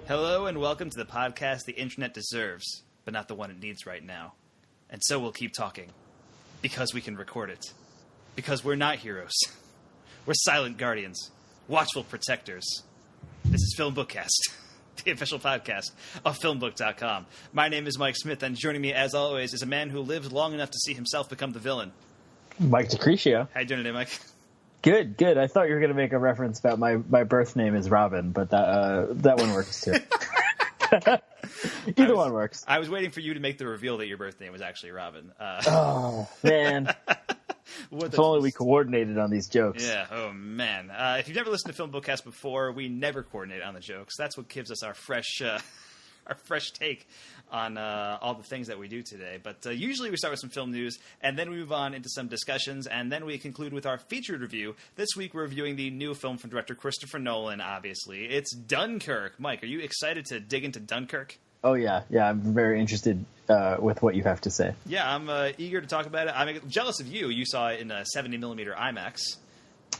Hello and welcome to the podcast the internet deserves, but not the one it needs right now. And so we'll keep talking. Because we can record it. Because we're not heroes. We're silent guardians. Watchful protectors. This is FilmBookCast, the official podcast of FilmBook.com. My name is Mike Smith, and joining me, as always, is a man who lived long enough to see himself become the villain. Mike DeCrescio. How you doing today, Mike? Good. I thought you were going to make a reference about my birth name is Robin, but that one works too. Either one works. I was waiting for you to make the reveal that your birth name was actually Robin. Oh, man. If only we coordinated on these jokes. Yeah, oh man. If you've never listened to FilmBookCast before, we never coordinate on the jokes. That's what gives us our fresh take on all the things that we do today. But usually we start with some film news, and then we move on into some discussions, and then we conclude with our featured review. This week we're reviewing the new film from director Christopher Nolan, obviously. It's Dunkirk. Mike, are you excited to dig into Dunkirk? Oh, yeah. Yeah, I'm very interested with what you have to say. Yeah, I'm eager to talk about it. I'm jealous of you. You saw it in a 70mm IMAX.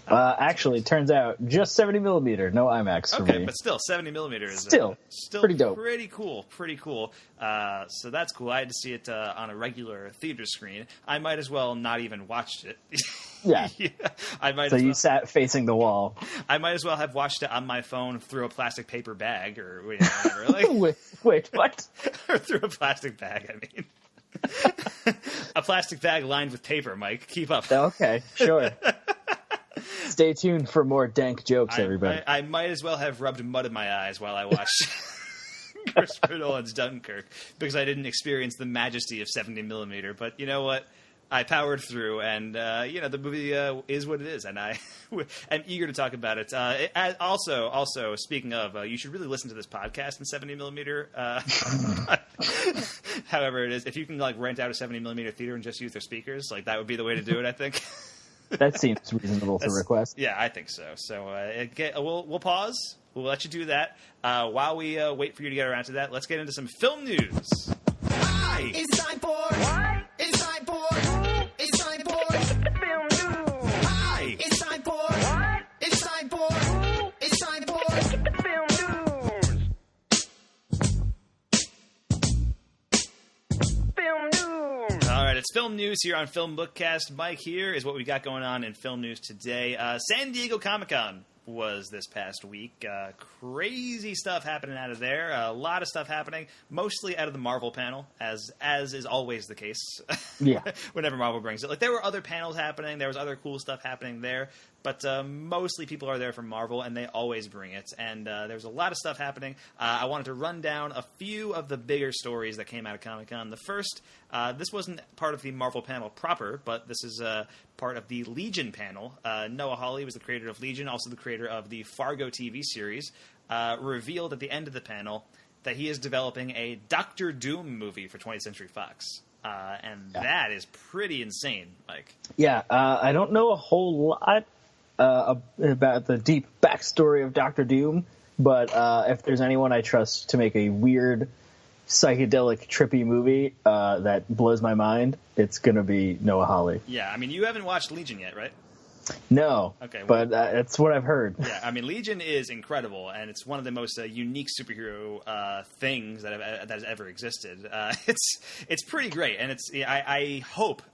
Actually, it turns out just 70mm, no IMAX for me. Okay, but still, 70mm is still pretty dope. Pretty cool. So that's cool. I had to see it on a regular theater screen. I might as well not even watched it. Yeah. You sat facing the wall. I might as well have watched it on my phone through a plastic paper bag or whatever. Like, wait, what? Or through a plastic bag, I mean. A plastic bag lined with paper, Mike. Keep up. Okay, sure. Stay tuned for more dank jokes, everybody. I might as well have rubbed mud in my eyes while I watched Christopher Nolan's Dunkirk, because I didn't experience the majesty of 70mm. But you know what? I powered through, and the movie is what it is, and I am eager to talk about it. Also, speaking of, you should really listen to this podcast in 70mm. However it is, if you can rent out a 70mm theater and just use their speakers, that would be the way to do it, I think. That seems reasonable to request. Yeah, I think so. So we'll pause. We'll let you do that. While we wait for you to get around to that, let's get into some film news. Hi! It's time for... What? It's time for... It's time for... Film news! Hi! It's time for... What? It's time for... It's time for... Film news! Film news! All right, it's film news here on FilmBookCast. Mike, here is what we got going on in film news today. San Diego Comic-Con was this past week. Crazy stuff happening out of there. A lot of stuff happening, mostly out of the Marvel panel, as is always the case. Yeah. Whenever Marvel brings it. There were other panels happening. There was other cool stuff happening there. But mostly people are there from Marvel, and they always bring it. And there's a lot of stuff happening. I wanted to run down a few of the bigger stories that came out of Comic-Con. The first, this wasn't part of the Marvel panel proper, but this is part of the Legion panel. Noah Hawley was the creator of Legion, also the creator of the Fargo TV series, revealed at the end of the panel that he is developing a Doctor Doom movie for 20th Century Fox. That is pretty insane, Mike. Yeah, I don't know a whole lot about the deep backstory of Doctor Doom, but if there's anyone I trust to make a weird, psychedelic, trippy movie that blows my mind, it's going to be Noah Hawley. Yeah, I mean, you haven't watched Legion yet, right? No, okay, well, but that's what I've heard. Yeah, I mean, Legion is incredible, and it's one of the most unique superhero things that has ever existed. It's pretty great, and I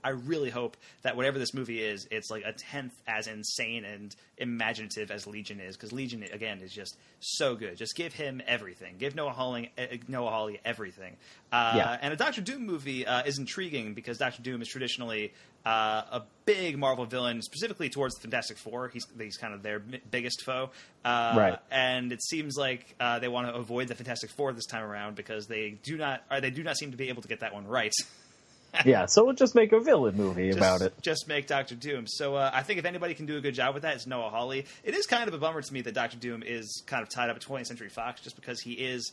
really hope that whatever this movie is, it's like a tenth as insane and imaginative as Legion is, because Legion, again, is just so good. Just give him everything. Give Noah Hawley everything. And a Doctor Doom movie is intriguing, because Doctor Doom is traditionally a big Marvel villain, specifically towards the Fantastic Four. He's kind of their biggest foe. Right. And it seems like they want to avoid the Fantastic Four this time around, because they do not seem to be able to get that one right. Yeah, so we'll just make a villain movie about it. Just make Doctor Doom. So I think if anybody can do a good job with that, it's Noah Hawley. It is kind of a bummer to me that Doctor Doom is kind of tied up at 20th Century Fox, just because he is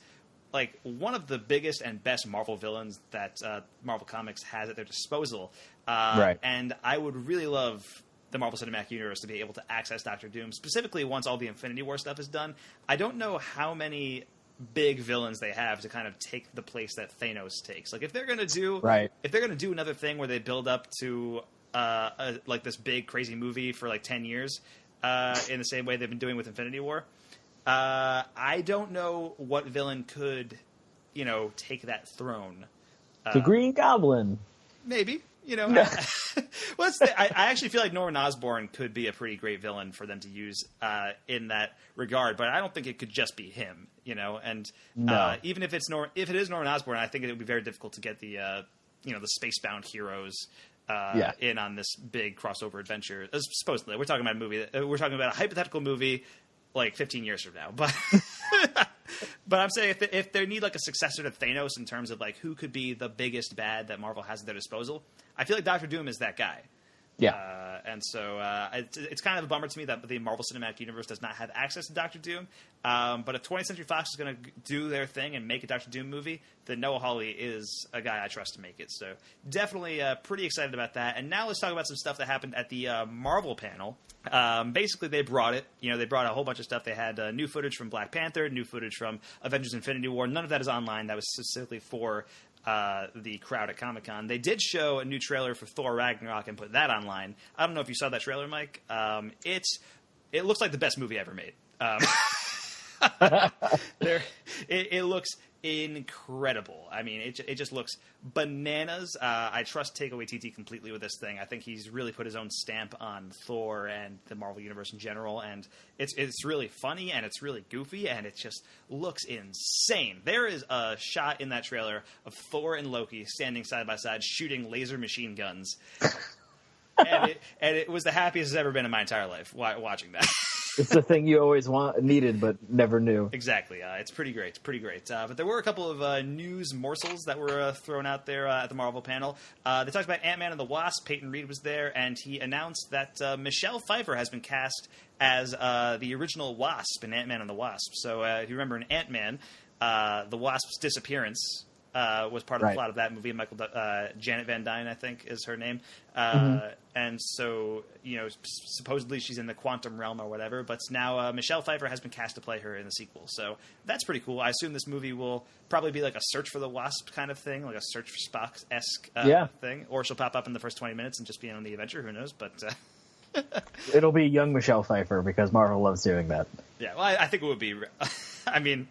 one of the biggest and best Marvel villains that Marvel Comics has at their disposal. Right. And I would really love the Marvel Cinematic Universe to be able to access Doctor Doom, specifically once all the Infinity War stuff is done. I don't know how many big villains they have to kind of take the place that Thanos takes. If they're going to do another thing where they build up to this big crazy movie for 10 years in the same way they've been doing with Infinity War, I don't know what villain could, take that throne. The Green Goblin. Maybe. I actually feel like Norman Osborn could be a pretty great villain for them to use in that regard, but I don't think it could just be him, And No. Even if it is Norman Osborn, I think it would be very difficult to get the the spacebound heroes in on this big crossover adventure. Supposedly, we're talking about a movie. We're talking about a hypothetical movie like 15 years from now, but. But I'm saying if they need like a successor to Thanos in terms of like who could be the biggest bad that Marvel has at their disposal, I feel like Doctor Doom is that guy. Yeah. And so it's kind of a bummer to me that the Marvel Cinematic Universe does not have access to Doctor Doom. But if 20th Century Fox is going to do their thing and make a Doctor Doom movie, then Noah Hawley is a guy I trust to make it. So definitely pretty excited about that. And now let's talk about some stuff that happened at the Marvel panel. Basically, they brought it. They brought a whole bunch of stuff. They had new footage from Black Panther, new footage from Avengers Infinity War. None of that is online. That was specifically for the crowd at Comic-Con. They did show a new trailer for Thor Ragnarok and put that online. I don't know if you saw that trailer, Mike. It looks like the best movie ever made. It looks incredible. I mean, it just looks bananas. I trust Taika Waititi completely with this thing. I think he's really put his own stamp on Thor and the Marvel Universe in general, and it's really funny and it's really goofy and it just looks insane. There is a shot in that trailer of Thor and Loki standing side by side shooting laser machine guns, and it was the happiest it's ever been in my entire life watching that. It's the thing you always needed, but never knew. Exactly. It's pretty great. It's pretty great. But there were a couple of news morsels that were thrown out there at the Marvel panel. They talked about Ant-Man and the Wasp. Peyton Reed was there, and he announced that Michelle Pfeiffer has been cast as the original Wasp in Ant-Man and the Wasp. So if you remember in Ant-Man, the Wasp's disappearance was part of the plot of that movie. Janet Van Dyne, I think, is her name. And so, supposedly she's in the quantum realm or whatever. But now Michelle Pfeiffer has been cast to play her in the sequel. So that's pretty cool. I assume this movie will probably be like a Search for the Wasp kind of thing, like a Search for Spock-esque thing. Or she'll pop up in the first 20 minutes and just be on the adventure. Who knows? But it'll be young Michelle Pfeiffer because Marvel loves doing that. Yeah, well, I think it would be. I mean,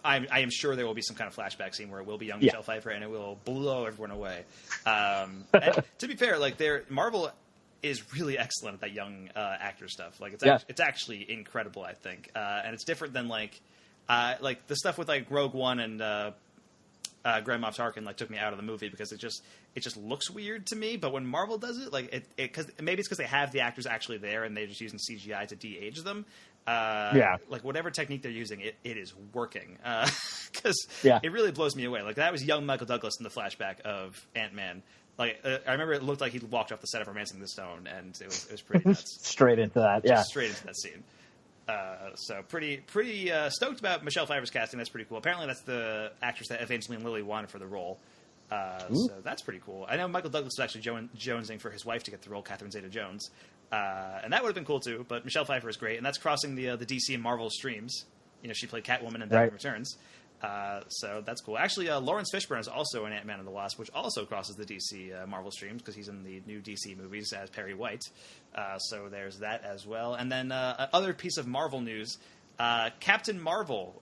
I am sure there will be some kind of flashback scene where it will be young Michelle Pfeiffer and it will blow everyone away. And to be fair, like Marvel is really excellent at that young actor stuff. Like it's actually incredible, I think, and it's different than like the stuff with like Rogue One and Grand Moff Tarkin like took me out of the movie because it just looks weird to me. But when Marvel does it, like because maybe it's because they have the actors actually there and they're just using CGI to de-age them. Like whatever technique they're using, it is working. Because it really blows me away. Like that was young Michael Douglas in the flashback of Ant-Man. Like I remember it looked like he walked off the set of Romancing the Stone, and it was pretty nuts. Straight into that, straight into that scene. So pretty stoked about Michelle Pfeiffer's casting. That's pretty cool. Apparently that's the actress that Evangeline Lilly wanted for the role. So that's pretty cool. I know Michael Douglas was actually jonesing for his wife to get the role, Catherine Zeta-Jones. And that would have been cool too, but Michelle Pfeiffer is great, and that's crossing the DC and Marvel streams. She played Catwoman in Batman Returns. So that's cool. Actually, Lawrence Fishburne is also in Ant-Man and the Wasp, which also crosses the DC Marvel streams because he's in the new DC movies as Perry White. So there's that as well. And then other piece of Marvel news, Captain Marvel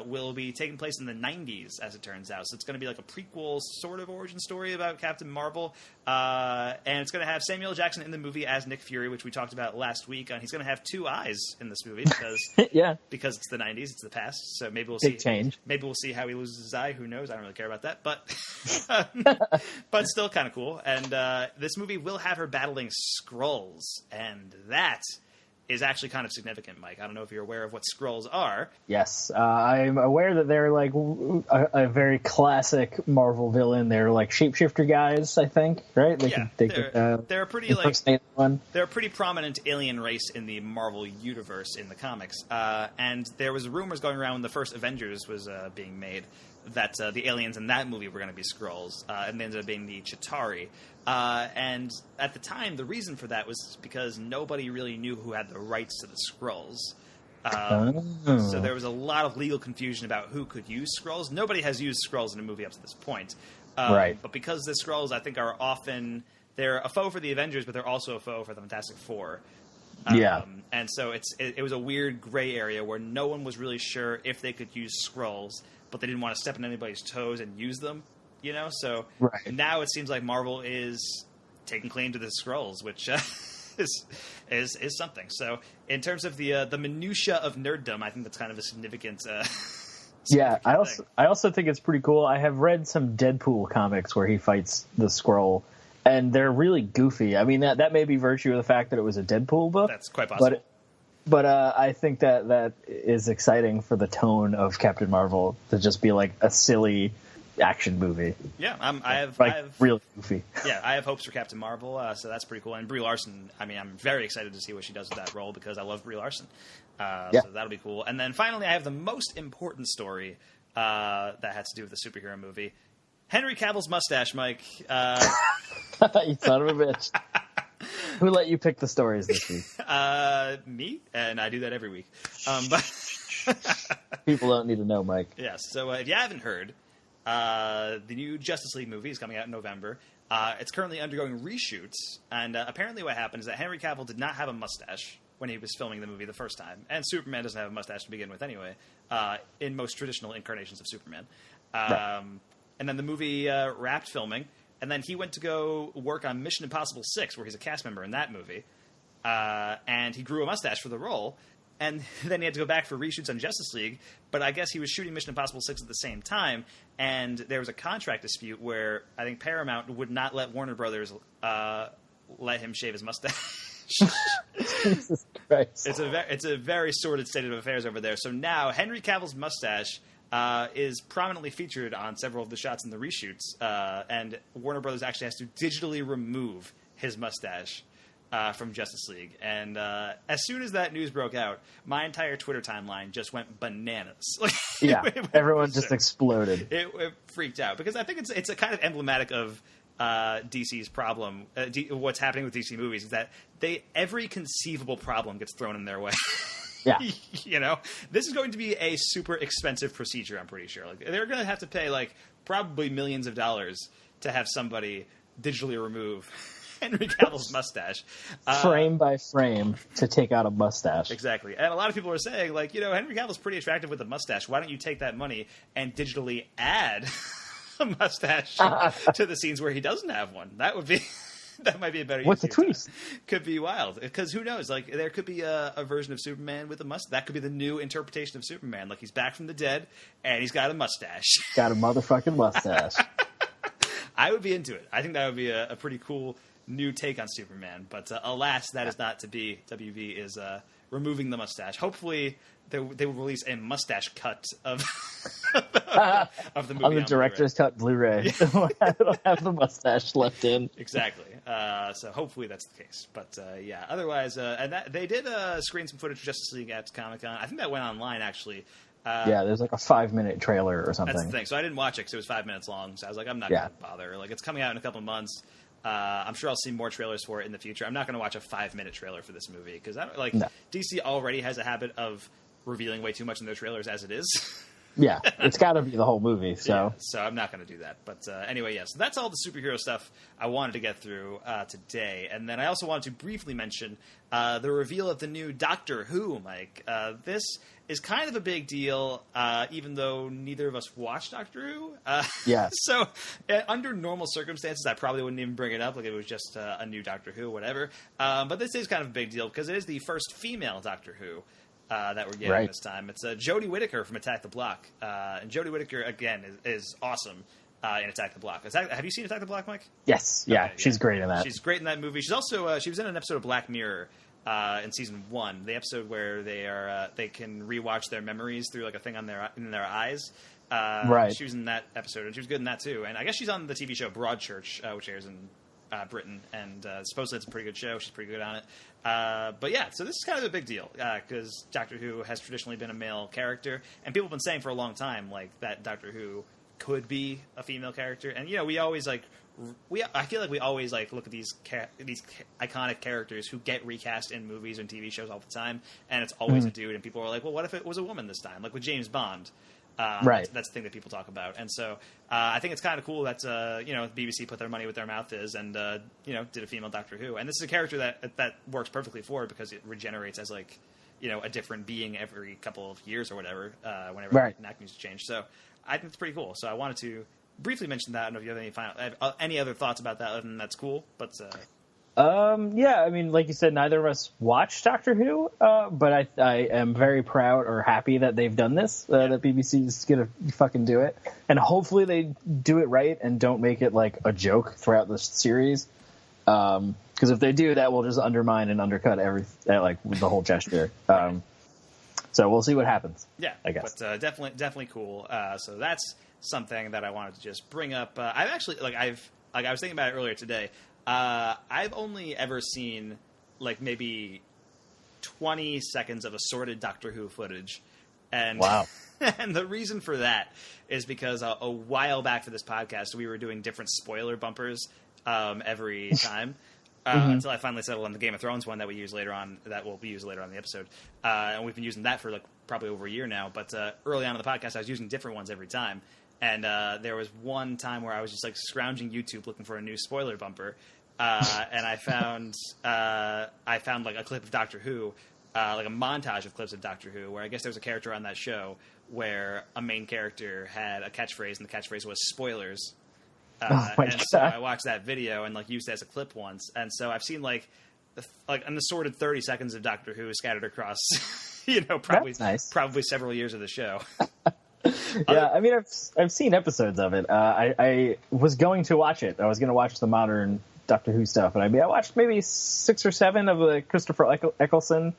will be taking place in the 90s, as it turns out. So it's going to be like a prequel sort of origin story about Captain Marvel. And it's going to have Samuel L. Jackson in the movie as Nick Fury, which we talked about last week. And he's going to have two eyes in this movie because because it's the 90s, it's the past. So maybe we'll see. Change. Maybe we'll see how he loses his eye. Who knows? I don't really care about that. But but still kind of cool. And this movie will have her battling Skrulls. And that is actually kind of significant, Mike. I don't know if you're aware of what Skrulls are. Yes, I'm aware that they're like a very classic Marvel villain. They're like shapeshifter guys, I think, right? They're a pretty they're a pretty prominent alien race in the Marvel universe in the comics. And there was rumors going around when the first Avengers was being made that the aliens in that movie were going to be Skrulls, and they ended up being the Chitauri. And at the time, the reason for that was because nobody really knew who had the rights to the Skrulls. So there was a lot of legal confusion about who could use Skrulls. Nobody has used Skrulls in a movie up to this point. But because the Skrulls, I think, are often... They're a foe for the Avengers, but they're also a foe for the Fantastic Four. Yeah. And so it was a weird gray area where no one was really sure if they could use Skrulls, but they didn't want to step on anybody's toes and use them, you know? So Right. now it seems like Marvel is taking claim to the Skrulls, which is something. So in terms of the minutia of nerddom, I think that's kind of a significant Yeah, I thing. also think it's pretty cool. I have read some Deadpool comics where he fights the Skrull, and they're really goofy. I mean, that may be virtue of the fact that it was a Deadpool book. That's quite possible. But I think that is exciting for the tone of Captain Marvel to just be like a silly action movie. Yeah, I have really goofy. Yeah, I have hopes for Captain Marvel, so that's pretty cool. And Brie Larson, I mean, I'm very excited to see what she does with that role because I love Brie Larson. So that'll be cool. And then finally, I have the most important story that has to do with the superhero movie. Henry Cavill's mustache, Mike. You son of a bitch. Who let you pick the stories this week? Me, and I do that every week. But People don't need to know, Mike. yes, so if you haven't heard, the new Justice League movie is coming out in November. It's currently undergoing reshoots, and apparently what happened is that Henry Cavill did not have a mustache when he was filming the movie the first time, and Superman doesn't have a mustache to begin with anyway, in most traditional incarnations of Superman. Right. And then the movie wrapped filming, and then he went to go work on Mission Impossible 6, where he's a cast member in that movie, and he grew a mustache for the role. And then he had to go back for reshoots on Justice League, but I guess he was shooting Mission Impossible 6 at the same time, and there was a contract dispute where I think Paramount would not let Warner Brothers let him shave his mustache. Jesus Christ. It's a very sordid state of affairs over there. So now Henry Cavill's mustache is prominently featured on several of the shots in the reshoots, and Warner Brothers actually has to digitally remove his mustache from Justice League. And as soon as that news broke out, my entire Twitter timeline just went bananas. Yeah, it went everyone berserk. just exploded. It freaked out because I think it's a kind of emblematic of DC's problem. What's happening with DC movies is that every conceivable problem gets thrown in their way. Yeah. You know, this is going to be a super expensive procedure. I'm pretty sure. Like they're going to have to pay like probably millions of dollars to have somebody digitally remove Henry Cavill's mustache, Frame by frame to take out a mustache. Exactly. And a lot of people are saying, like, you know, Henry Cavill's pretty attractive with a mustache. Why don't you take that money and digitally add a mustache to the scenes where he doesn't have one? That might be a better use. What's the of your twist? time. Could be wild. Because who knows? Like, there could be a version of Superman with a mustache. That could be the new interpretation of Superman. Like, he's back from the dead, and he's got a mustache. Got a motherfucking mustache. I would be into it. I think that would be a pretty cool new take on Superman, but alas, that is not to be. WB is removing the mustache. Hopefully, they will release a mustache cut of of the movie On the director's cut Blu-ray. It'll have the mustache left in. Exactly. So hopefully that's the case. But yeah, otherwise, and they did screen some footage of Justice League at Comic-Con. I think that went online actually. Yeah, there's like a 5-minute trailer or something. That's the thing. So I didn't watch it because it was 5 minutes long. So I was like, I'm not going to bother. Like, it's coming out in a couple of months. I'm sure I'll see more trailers for it in the future. I'm not going to watch a 5-minute trailer for this movie because DC already has a habit of revealing way too much in their trailers as it is. Yeah, it's got to be the whole movie. So, yeah, so I'm not going to do that. But anyway, yes, that's all the superhero stuff I wanted to get through today. And then I also wanted to briefly mention the reveal of the new Doctor Who, Mike. This is kind of a big deal, even though neither of us watched Doctor Who. Yes. So under normal circumstances, I probably wouldn't even bring it up. Like it was just a new Doctor Who, whatever. But this is kind of a big deal because it is the first female Doctor Who. That we're getting this time. It's Jodie Whittaker from Attack the Block. And Jodie Whittaker, again, is awesome in Attack the Block. Have you seen Attack the Block, Mike? Yes. Yeah, okay, she's great in that. She's great in that movie. She's also she was in an episode of Black Mirror in season 1, the episode where they can rewatch their memories through like a thing in their eyes. Right. She was in that episode, and she was good in that too. And I guess she's on the TV show Broadchurch, which airs in Britain, and supposedly it's a pretty good show. She's pretty good on it. But yeah, so this is kind of a big deal because Doctor Who has traditionally been a male character, and people have been saying for a long time like that Doctor Who could be a female character. And you know, we always I feel like we always like look at these iconic characters who get recast in movies and TV shows all the time, and it's always a dude. And people are like, well, what if it was a woman this time? Like with James Bond. Right. That's the thing that people talk about. And so I think it's kind of cool that, BBC put their money where their mouth is and, did a female Doctor Who. And this is a character that works perfectly for it because it regenerates as, like, a different being every couple of years or whatever, whenever enactments change. So I think it's pretty cool. So I wanted to briefly mention that. I don't know if you have any other thoughts about that other than that's cool. But yeah, I mean, like you said, neither of us watch Doctor Who, but I am very proud or happy that they've done this, that BBC is going to fucking do it. And hopefully they do it right and don't make it like a joke throughout the series. Because if they do, that will just undermine and undercut the whole gesture. So we'll see what happens. Yeah, I guess. But definitely cool. So that's something that I wanted to just bring up. I've actually, I was thinking about it earlier today. I've only ever seen like maybe 20 seconds of assorted Doctor Who footage. And wow. And the reason for that is because a while back for this podcast, we were doing different spoiler bumpers every time. Until I finally settled on the Game of Thrones one that we use later on, that will be used later on in the episode. And we've been using that for like probably over a year now. But early on in the podcast, I was using different ones every time. And there was one time where I was just like scrounging YouTube looking for a new spoiler bumper. And I found like a clip of Doctor Who, like a montage of clips of Doctor Who, where I guess there was a character on that show where a main character had a catchphrase, and the catchphrase was spoilers. So I watched that video and like used it as a clip once, and so I've seen like an assorted 30 seconds of Doctor Who scattered across, probably several years of the show. Yeah, I mean, I've seen episodes of it. I was going to watch it. I was going to watch the modern Doctor Who stuff, and I watched maybe 6 or 7 of the Christopher Eccleston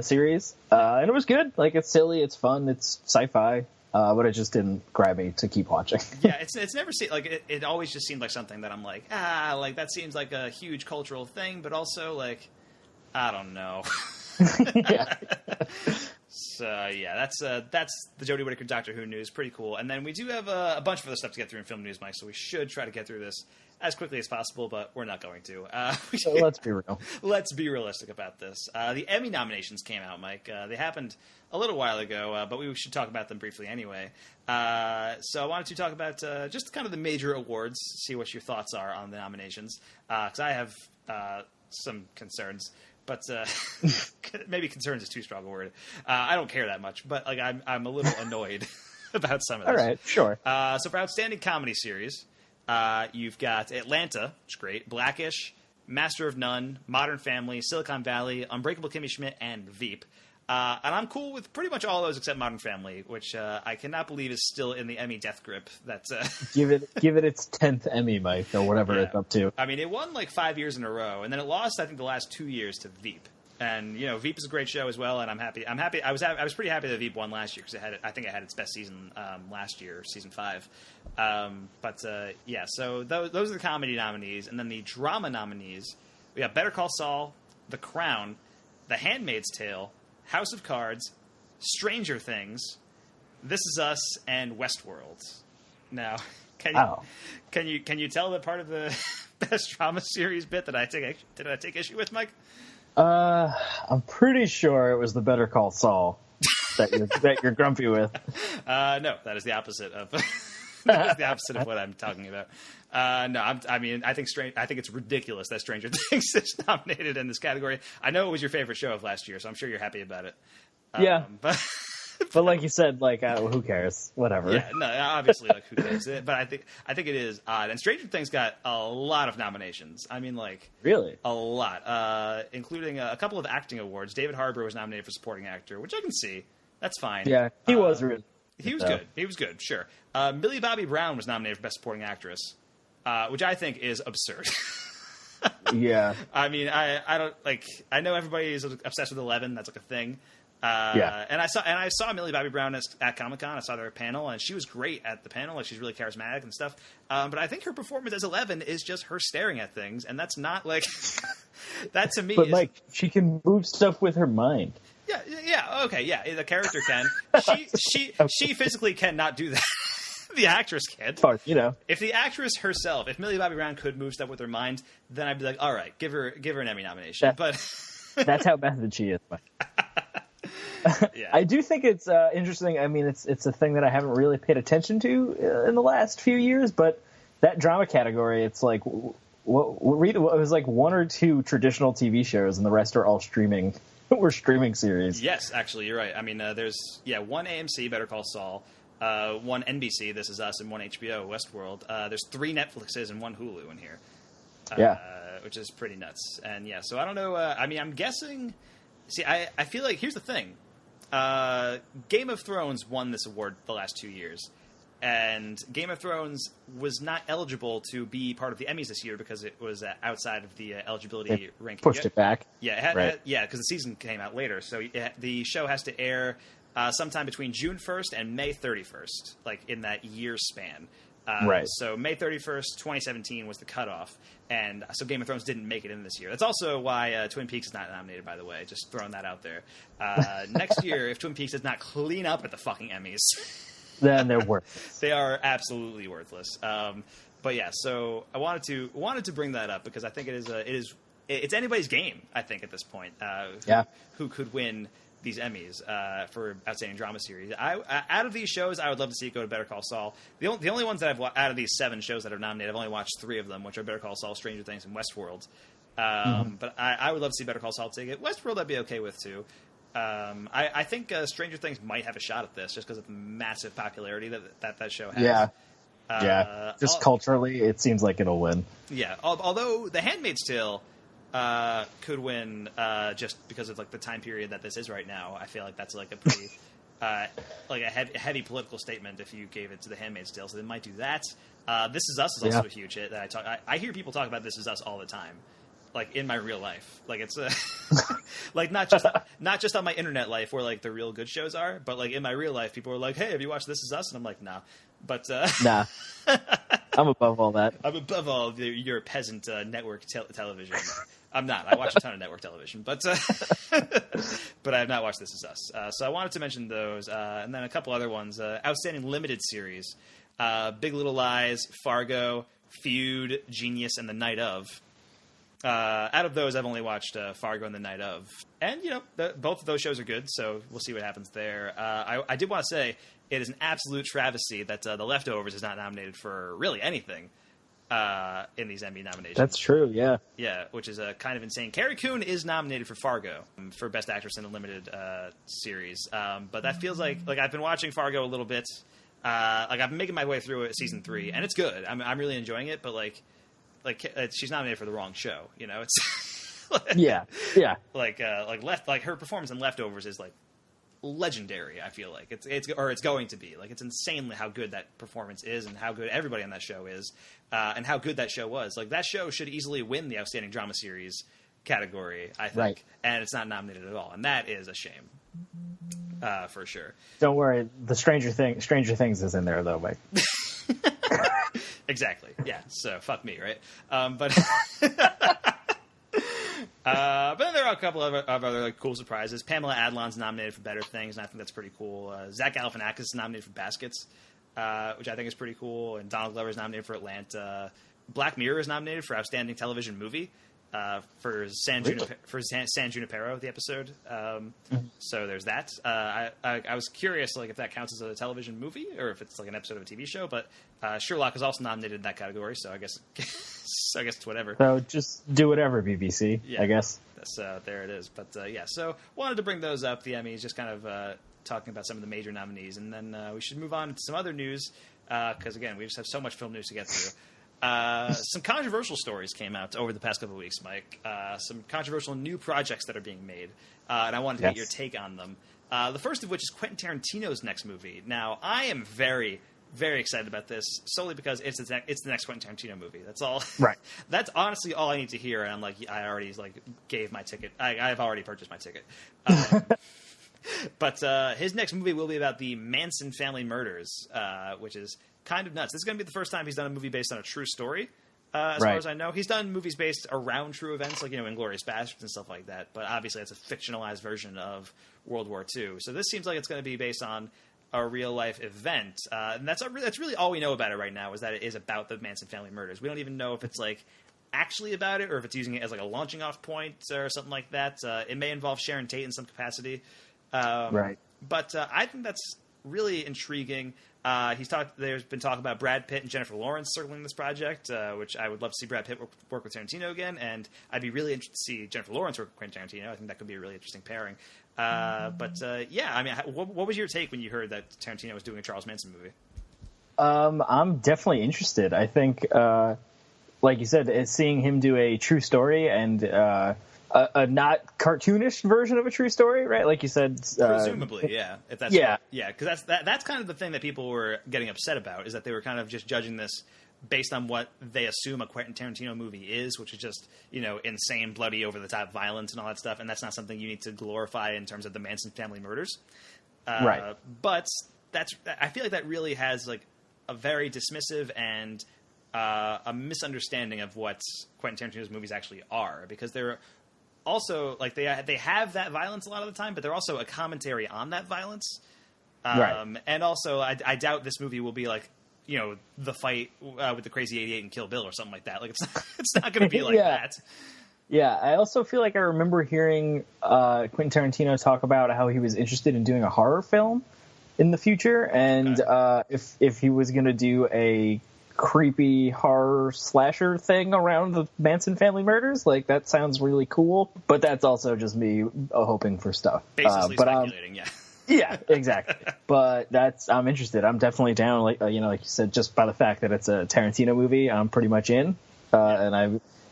series, and it was good. Like, it's silly, it's fun, it's sci-fi. But it just didn't grab me to keep watching. Yeah, it's never seemed like it always just seemed like something that I'm like, like that seems like a huge cultural thing, but also like, I don't know. Yeah. So yeah, that's the Jodie Whittaker Doctor Who news. Pretty cool. And then we do have a bunch of other stuff to get through in film news, Mike. So we should try to get through this as quickly as possible, but we're not going to. So let's be real. Let's be realistic about this. The Emmy nominations came out, Mike. They happened a little while ago, but we should talk about them briefly anyway. So I wanted to talk about just kind of the major awards, see what your thoughts are on the nominations, because I have some concerns. But maybe concerns is too strong a word. I don't care that much, but like I'm a little annoyed about some of this. All right, sure. So for Outstanding Comedy Series, you've got Atlanta, which is great, Blackish, Master of None, Modern Family, Silicon Valley, Unbreakable Kimmy Schmidt, and Veep. And I'm cool with pretty much all those except Modern Family, which I cannot believe is still in the Emmy death grip. That's give it its 10th Emmy, Mike, or whatever it's up to. I mean, it won like 5 years in a row, and then it lost, I think, the last 2 years to Veep. And Veep is a great show as well, and I'm happy. I was pretty happy that Veep won last year because I think it had its best season last year, season 5. So those are the comedy nominees, and then the drama nominees. We got Better Call Saul, The Crown, The Handmaid's Tale, House of Cards, Stranger Things, This Is Us, and Westworld. Now, can you tell the part of the best drama series bit that I take issue with, Mike? I'm pretty sure it was the Better Call Saul that you're grumpy with. No, that is the opposite of that is the opposite of what I'm talking about. I think it's ridiculous that Stranger Things is nominated in this category. I know it was your favorite show of last year, so I'm sure you're happy about it. Yeah, but like you said, like who cares? Whatever. Yeah, no, obviously, like who cares? But I think it is odd. And Stranger Things got a lot of nominations. I mean, like really a lot, including a couple of acting awards. David Harbour was nominated for supporting actor, which I can see. That's fine. Yeah, he was really. He was good. He was good. Sure. Millie Bobby Brown was nominated for Best Supporting Actress, which I think is absurd. Yeah. I mean, I don't like. I know everybody is obsessed with 11. That's like a thing. Yeah. And I saw Millie Bobby Brown at Comic-Con. I saw her panel, and she was great at the panel. Like, she's really charismatic and stuff. But I think her performance as 11 is just her staring at things, and that's not like that to me. But Mike, she can move stuff with her mind. Yeah, okay, yeah. The character can. She physically cannot do that. The actress can. If the actress herself, if Millie Bobby Brown could move stuff with her mind, then I'd be like, all right, give her an Emmy nomination. But that's how method she is. Yeah. I do think it's interesting. I mean, it's a thing that I haven't really paid attention to in the last few years, but that drama category, it's like, it was like one or two traditional TV shows, and the rest are all streaming. We're streaming series. Yes, actually, you're right. I mean, there's one AMC, Better Call Saul, one NBC, This Is Us, and one HBO, Westworld. There's 3 Netflixes and 1 Hulu in here. Which is pretty nuts. And yeah, so I don't know. I mean, I'm guessing. See, I feel like here's the thing. Game of Thrones won this award the last 2 years, and Game of Thrones was not eligible to be part of the Emmys this year because it was outside of the eligibility ranking. Pushed it back. Yeah, because the season came out later, so the show has to air sometime between June 1st and May 31st, like in that year span. Right. So May 31st, 2017 was the cutoff, and so Game of Thrones didn't make it in this year. That's also why Twin Peaks is not nominated, by the way. Just throwing that out there. Next year, if Twin Peaks does not clean up at the fucking Emmys, then they're worthless. They are absolutely worthless. But yeah, so I wanted to bring that up because I think it's anybody's game. I think at this point, who could win these Emmys for Outstanding Drama Series. Out of these shows, I would love to see it go to Better Call Saul. The only ones that out of these 7 shows that are nominated, I've only watched 3 of them, which are Better Call Saul, Stranger Things, and Westworld. But I would love to see Better Call Saul take it. Westworld I'd be okay with, too. I think Stranger Things might have a shot at this just because of the massive popularity that show has. Yeah. Just culturally, it seems like it'll win. Yeah. Although The Handmaid's Tale could win just because of like the time period that this is right now. I feel like that's like a pretty like a heavy political statement if you gave it to The Handmaid's Tale. So they might do that. This Is Us is also a huge hit that I hear people talk about This Is Us all the time, like in my real life. Like it's like not just on my internet life where like the real good shows are, but like in my real life, people are like, "Hey, have you watched This Is Us?" And I'm like, "Nah." But nah. I'm above all that. I'm above all your peasant network television. I'm not. I watch a ton of network television, but but I have not watched This Is Us. So I wanted to mention those, and then a couple other ones. Outstanding limited series: Big Little Lies, Fargo, Feud, Genius, and The Night Of. Out of those, I've only watched Fargo and The Night Of, and both of those shows are good. So we'll see what happens there. I did want to say it is an absolute travesty that The Leftovers is not nominated for really anything in these Emmy nominations. That's true, yeah. Yeah, which is kind of insane. Carrie Coon is nominated for Fargo for Best Actress in a Limited Series, but that feels like I've been watching Fargo a little bit. Like I've been making my way through it, season 3, and it's good. I'm really enjoying it, but like she's nominated for the wrong show. It's yeah. Like her performance in Leftovers is like legendary. I feel like it's going to be like it's insanely how good that performance is and how good everybody on that show is, and how good that show was. Like that show should easily win the Outstanding Drama Series category, I think, right. And it's not nominated at all, and that is a shame, for sure. Don't worry, the Stranger Things is in there though, Mike. Exactly. Yeah. So fuck me, right? But then there are a couple of other like cool surprises. Pamela Adlon's nominated for Better Things, and I think that's pretty cool. Zach Galifianakis is nominated for Baskets, which I think is pretty cool. And Donald Glover is nominated for Atlanta. Black Mirror is nominated for Outstanding Television Movie for San Junipero, the episode. So there's that. I was curious, like, if that counts as a television movie or if it's like an episode of a TV show. But Sherlock is also nominated in that category, so I guess it's whatever. So just do whatever, BBC. Yeah, I guess. So there it is. But yeah, so wanted to bring those up. The Emmys, just kind of talking about some of the major nominees, and then we should move on to some other news because again, we just have so much film news to get through. Some controversial stories came out over the past couple of weeks, Mike. Some controversial new projects that are being made, and I wanted to get your take on them. The first of which is Quentin Tarantino's next movie. Now, I am very, very excited about this, solely because it's the next Quentin Tarantino movie. That's all. Right. That's honestly all I need to hear, and I'm like, I already gave my ticket. I've already purchased my ticket. But his next movie will be about the Manson family murders, which is kind of nuts. This is going to be the first time he's done a movie based on a true story, as far as I know. He's done movies based around true events, like, Inglourious Basterds and stuff like that, but obviously it's a fictionalized version of World War II. So this seems like it's going to be based on a real-life event, and that's really all we know about it right now, is that it is about the Manson family murders. We don't even know if it's, actually about it, or if it's using it as, a launching-off point or something like that. It may involve Sharon Tate in some capacity. Right. But I think that's really intriguing. There's been talk about Brad Pitt and Jennifer Lawrence circling this project, which I would love to see Brad Pitt work with Tarantino again, and I'd be really interested to see Jennifer Lawrence work with Quentin Tarantino. I think that could be a really interesting pairing. Yeah, I mean, what was your take when you heard that Tarantino was doing a Charles Manson movie? I'm definitely interested. I think, like you said, seeing him do a true story and a not cartoonish version of a true story, right? Like you said, presumably, yeah. If that's yeah, because that's kind of the thing that people were getting upset about, is that they were kind of just judging this based on what they assume a Quentin Tarantino movie is, which is just, insane, bloody, over the top violence and all that stuff, and that's not something you need to glorify in terms of the Manson family murders. Right. But I feel like that really has like a very dismissive and a misunderstanding of what Quentin Tarantino's movies actually are, because they're also like they have that violence a lot of the time, but they're also a commentary on that violence. Right. And also, I doubt this movie will be like, the fight with the Crazy 88 and Kill Bill or something like that. Like it's not going to be like that. Yeah, I also feel like I remember hearing Quentin Tarantino talk about how he was interested in doing a horror film in the future, and if he was going to do a creepy horror slasher thing around the Manson family murders, like that sounds really cool. But that's also just me hoping for stuff. Basically speculating, yeah. Yeah, exactly. But I'm interested. I'm definitely down. Like like you said, just by the fact that it's a Tarantino movie, I'm pretty much in, and I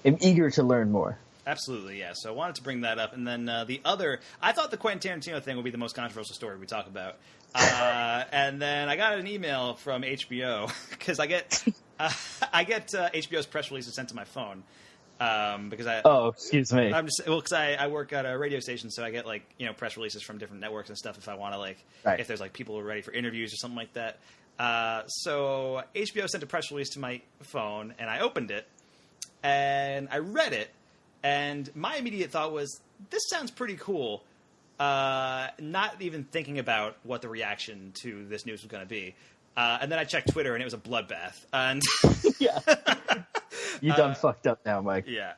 am eager to learn more. Absolutely, yeah. So I wanted to bring that up, and then I thought the Quentin Tarantino thing would be the most controversial story we talk about, and then I got an email from HBO because I get HBO's press releases sent to my phone. Because excuse me. I'm just because I work at a radio station, so I get like press releases from different networks and stuff if I want to if there's like people who are ready for interviews or something like that. So HBO sent a press release to my phone, and I opened it and I read it, and my immediate thought was, this sounds pretty cool. Not even thinking about what the reaction to this news was going to be. And then I checked Twitter, and it was a bloodbath. And yeah. You done fucked up now, Mike. Yeah.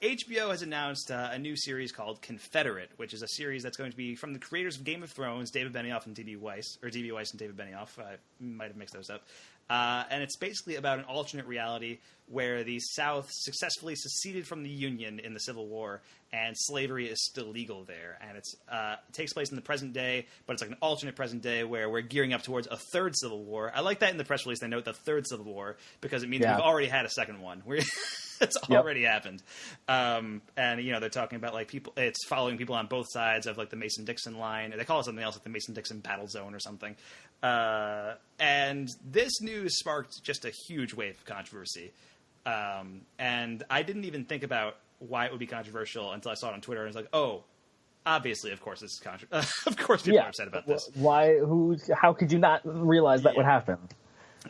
HBO has announced a new series called Confederate, which is a series that's going to be from the creators of Game of Thrones, David Benioff and D.B. Weiss, or D.B. Weiss and David Benioff. I might have mixed those up. And it's basically about an alternate reality where the South successfully seceded from the Union in the Civil War, and slavery is still legal there. And it takes place in the present day, but it's like an alternate present day where we're gearing up towards a third Civil War. I like that in the press release they note the third Civil War, because it means we've already had a second one. It's already happened. And, they're talking about like it's following people on both sides of like the Mason-Dixon line. They call it something else, like the Mason-Dixon battle zone or something. And this news sparked just a huge wave of controversy. And I didn't even think about why it would be controversial until I saw it on Twitter, and I was like, oh, obviously, of course, this is controversial. Of course people are upset about this. Why? How could you not realize that would happen?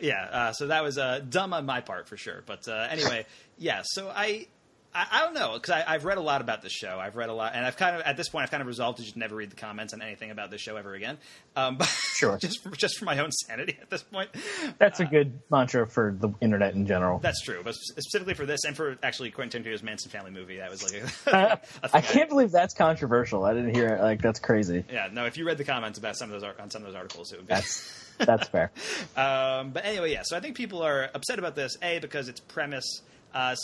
Yeah, so that was dumb on my part for sure. But anyway, yeah. So I don't know, because I've read a lot about this show. I've read a lot, and at this point I've kind of resolved to just never read the comments on anything about this show ever again. But sure, just for my own sanity at this point. That's a good mantra for the internet in general. That's true, but specifically for this, and for actually Quentin Tarantino's Manson family movie, that was like I can't believe that's controversial. I didn't hear it. Like, that's crazy. Yeah, no. If you read the comments about some of those articles, it would be. That's fair. But anyway, yeah. So I think people are upset about this. A, because its premise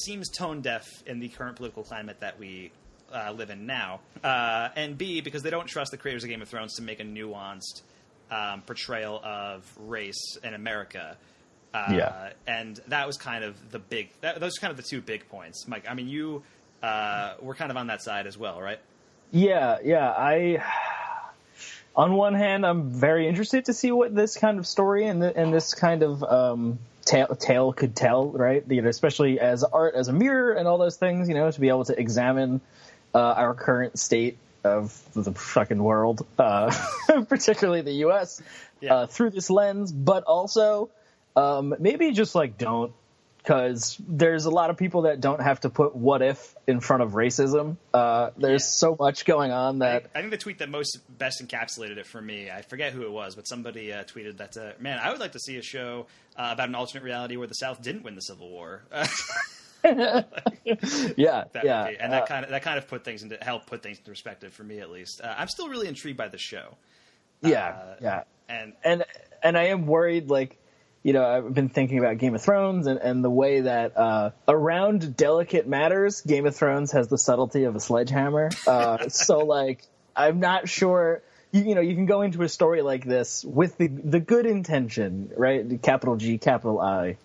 seems tone deaf in the current political climate that we live in now, and B, because they don't trust the creators of Game of Thrones to make a nuanced portrayal of race in America. And that was kind of those are kind of the two big points, Mike. I mean, you were kind of on that side as well, right? Yeah. On one hand, I'm very interested to see what this kind of story and this kind of tale could tell, right? Especially as art, as a mirror, and all those things. To be able to examine our current state of the fucking world, particularly the U.S., through this lens. But also, maybe just like don't. Because there's a lot of people that don't have to put "what if" in front of racism. There's so much going on that I think the tweet that best encapsulated it for me, I forget who it was, but somebody tweeted that, man, I would like to see a show about an alternate reality where the South didn't win the Civil War. Yeah, That yeah. would be, and that kind of helped put things into perspective for me, at least. I'm still really intrigued by the show. Yeah. And I am worried, like, you know, I've been thinking about Game of Thrones and the way that around delicate matters, Game of Thrones has the subtlety of a sledgehammer. So, like, I'm not sure. You know, you can go into a story like this with the good intention, right? Capital G, capital I,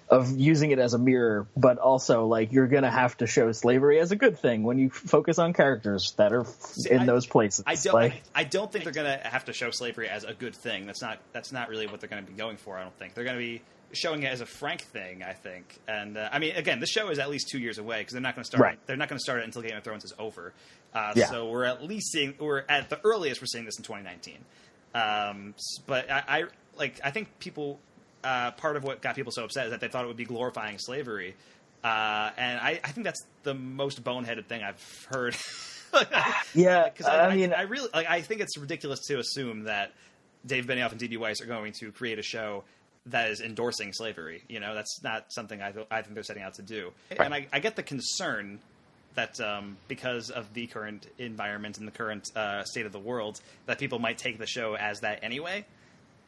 of using it as a mirror, but also, like, you're going to have to show slavery as a good thing when you focus on characters that are those places. I don't think they're going to have to show slavery as a good thing. That's not really what they're going to be going for, I don't think. They're going to be showing it as a frank thing, I think. And I mean, again, the show is at least 2 years away because they're not going to start. Right. They're not going to start it until Game of Thrones is over. Yeah. So we're at the earliest we're seeing this in 2019. But I think people. Part of what got people so upset is that they thought it would be glorifying slavery, and I think that's the most boneheaded thing I've heard. Yeah, because I really I think it's ridiculous to assume that Dave Benioff and D.B. Weiss are going to create a show that is endorsing slavery. You know, that's not something I think they're setting out to do. Right. And I get the concern that because of the current environment and the current state of the world, that people might take the show as that anyway.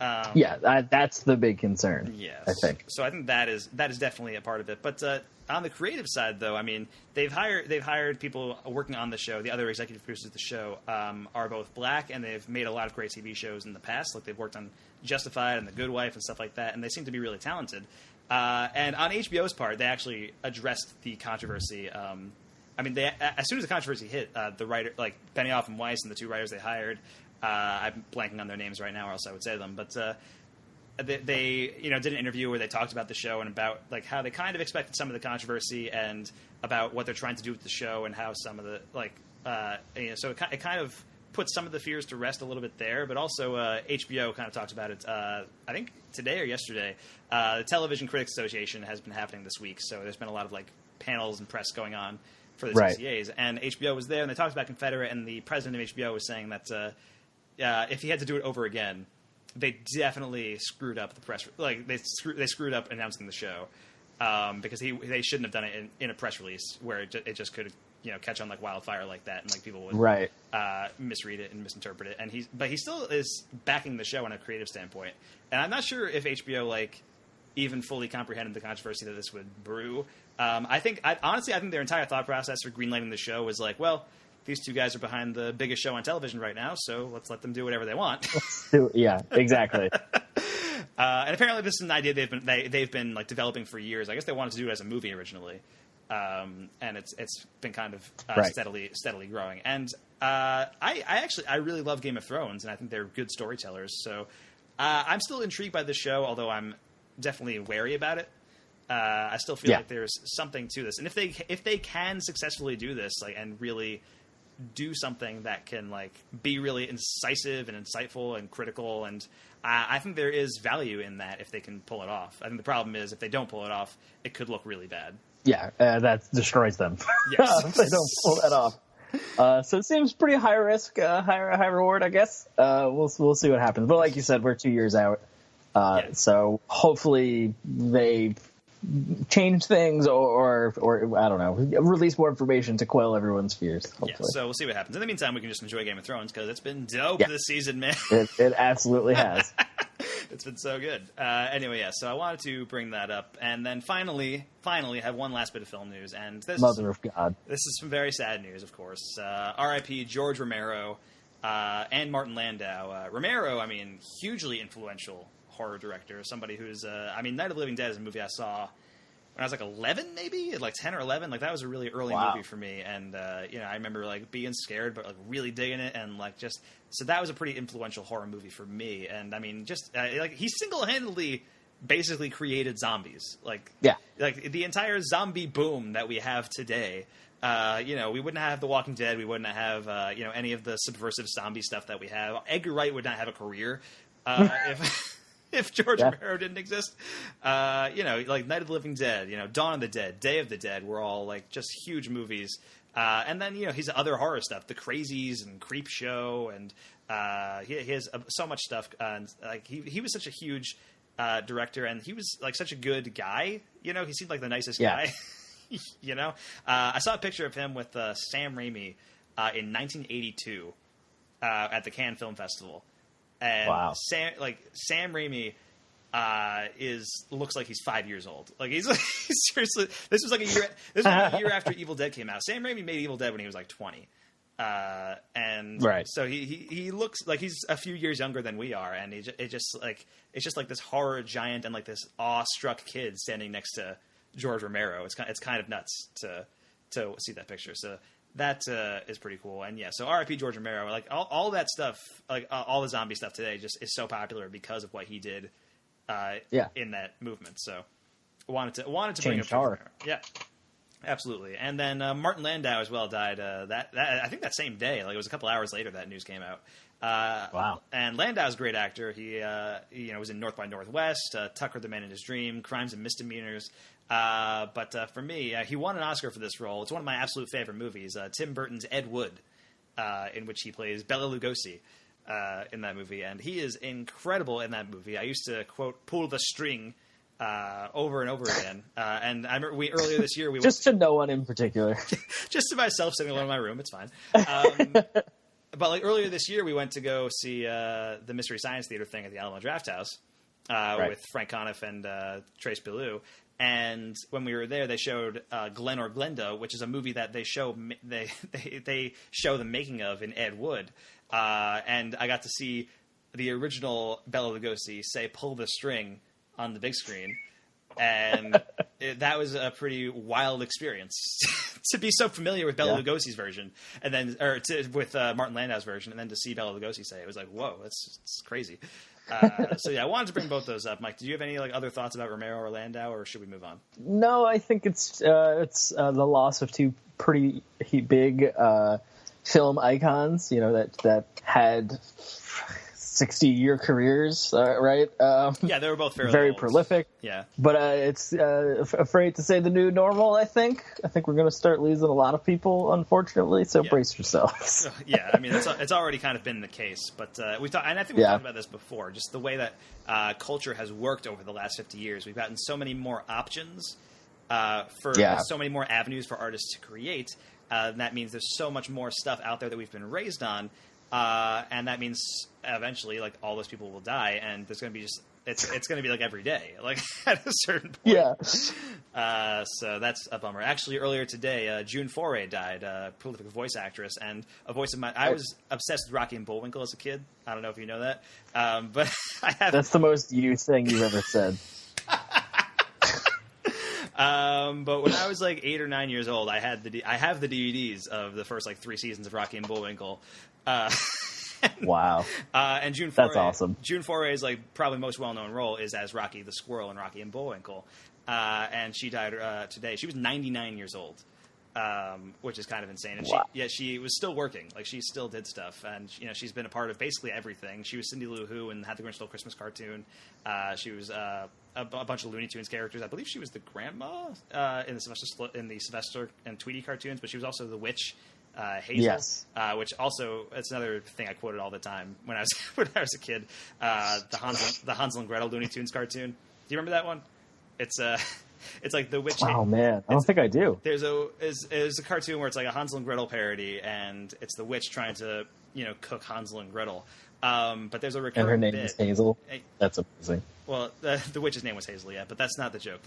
That's the big concern. Yes, I think. So I think that is definitely a part of it. But on the creative side, though, I mean, they've hired people working on the show. The other executive producers of the show are both black, and they've made a lot of great TV shows in the past. Like they've worked on Justified and The Good Wife and stuff like that, and they seem to be really talented. And on HBO's part, they actually addressed the controversy. I mean, as soon as the controversy hit, the writer, like Benioff and Weiss and the two writers they hired. I'm blanking on their names right now, or else I would say them. But they did an interview where they talked about the show and about like how they kind of expected some of the controversy and about what they're trying to do with the show and how some of the so it kind of puts some of the fears to rest a little bit there. But also HBO kind of talked about it. I think today or yesterday. The Television Critics Association has been happening this week, so there's been a lot of like panels and press going on for the TCAs. And HBO was there, and they talked about Confederate, and the president of HBO was saying that. If he had to do it over again, they definitely screwed up the press. Like they screwed up announcing the show because they shouldn't have done it in a press release where it just could catch on like wildfire like that, and like people would misread it and misinterpret it. And he still is backing the show on a creative standpoint. And I'm not sure if HBO like even fully comprehended the controversy that this would brew. I think their entire thought process for greenlighting the show was like, well, these two guys are behind the biggest show on television right now, so let's let them do whatever they want. Yeah, exactly. And apparently, this is an idea they've been like developing for years. I guess they wanted to do it as a movie originally, and it's been kind of steadily growing. And I really love Game of Thrones, and I think they're good storytellers. So I'm still intrigued by the show, although I'm definitely wary about it. I still feel like there's something to this, and if they can successfully do this, like, and really do something that can like be really incisive and insightful and critical, and I think there is value in that if they can pull it off. I think the problem is if they don't pull it off, it could look really bad. Yeah, that destroys them. Yes. If they don't pull that off. So it seems pretty high risk, high reward, I guess. We'll see what happens. But like you said, we're 2 years out, so hopefully they change things or I don't know, release more information to quell everyone's fears. Hopefully. Yeah, so we'll see what happens. In the meantime, we can just enjoy Game of Thrones because it's been dope this season, man. It absolutely has. It's been so good. Anyway, so I wanted to bring that up, and then finally have one last bit of film news, and this Mother of God. This is some very sad news, of course. R.I.P. George Romero and Martin Landau. Romero, I mean, hugely influential horror director, somebody who's Night of the Living Dead is a movie I saw when I was like 11, maybe like 10 or 11. Like that was a really early movie for me, and I remember like being scared but like really digging it, and like just so that was a pretty influential horror movie for me. And I mean, just like he single-handedly basically created zombies, like the entire zombie boom that we have today. We wouldn't have The Walking Dead, we wouldn't have any of the subversive zombie stuff that we have. Edgar Wright would not have a career if George Romero didn't exist. Like Night of the Living Dead, Dawn of the Dead, Day of the Dead were all like just huge movies. And then, his other horror stuff, The Crazies and Creep Show, and he has so much stuff. And like he was such a huge director, and he was like such a good guy. You know, he seemed like the nicest Yeah. guy. You know, I saw a picture of him with Sam Raimi in 1982 at the Cannes Film Festival, and Wow. Sam Raimi looks like he's 5 years old. Like he's seriously. This was like a year after Evil Dead came out. Sam Raimi made Evil Dead when he was like 20. And Right. so he looks like he's a few years younger than we are, and it's just like this horror giant and like this awestruck kid standing next to George Romero. It's kind of nuts to see that picture. So that is pretty cool. And yeah, so R.I.P. George Romero. Like all that stuff, like all the zombie stuff today, just is so popular because of what he did. In that movement. So wanted to bring up Changed horror. Romero. Yeah. Absolutely. And then Martin Landau as well died that I think that same day. Like it was a couple hours later that news came out. Wow. And Landau's a great actor. He was in North by Northwest, Tucker the Man in His Dream, Crimes and Misdemeanors. But for me, he won an Oscar for this role. It's one of my absolute favorite movies. Tim Burton's Ed Wood, in which he plays Bela Lugosi in that movie. And he is incredible in that movie. I used to, quote, pull the string over and over again. And I remember earlier this year we just to no one in particular. just to myself sitting alone in my room. It's fine. But like earlier this year, we went to go see the Mystery Science Theater thing at the Alamo Drafthouse with Frank Conniff and Trace Billou. And when we were there, they showed Glenn or Glenda, which is a movie that they show the making of in Ed Wood. And I got to see the original Bela Lugosi say "pull the string" on the big screen, and that was a pretty wild experience to be so familiar with Bela Lugosi's version, and then with Martin Landau's version, and then to see Bela Lugosi say it was like, whoa, it's crazy. So yeah, I wanted to bring both those up. Mike, do you have any like other thoughts about Romero or Landau, or should we move on? No, I think it's the loss of two pretty big film icons, that had 60-year careers, right? Yeah, they were both fairly very old. prolific. Yeah, but it's afraid to say the new normal. I think we're going to start losing a lot of people, unfortunately. So brace yourselves. Yeah, I mean it's already kind of been the case, but we talked, and I think we talked about this before. Just the way that culture has worked over the last 50 years, we've gotten so many more options for so many more avenues for artists to create. And that means there's so much more stuff out there that we've been raised on. And that means eventually, like, all those people will die, and there's going to be it's going to be like every day, like at a certain point. Yeah. So that's a bummer. Actually, earlier today, June Foray died, prolific voice actress and a voice of mine. I was obsessed with Rocky and Bullwinkle as a kid. I don't know if you know that, but I have. That's the most you thing you've ever said. But when I was like 8 or 9 years old, I have the DVDs of the first like 3 seasons of Rocky and Bullwinkle. Wow. And June Foray, that's awesome. June Foray's like probably most well-known role is as Rocky the Squirrel in Rocky and Bullwinkle. And she died today. She was 99 years old, which is kind of insane. And she was still working. Like she still did stuff, and she's been a part of basically everything. She was Cindy Lou Who in How the Grinch Stole Christmas cartoon. She was a bunch of Looney Tunes characters. I believe she was the grandma in the Sylvester and Tweety cartoons, but she was also the witch. Hazel, yes. Which also it's another thing I quoted all the time when I was a kid. The Hansel and Gretel Looney Tunes cartoon. Do you remember that one? It's like the witch. Oh man, I don't think I do. There's a cartoon where it's like a Hansel and Gretel parody, and it's the witch trying to cook Hansel and Gretel. But there's a recurring and her name bit. is Hazel. That's amazing. Well, the witch's name was Hazel, yeah, but that's not the joke.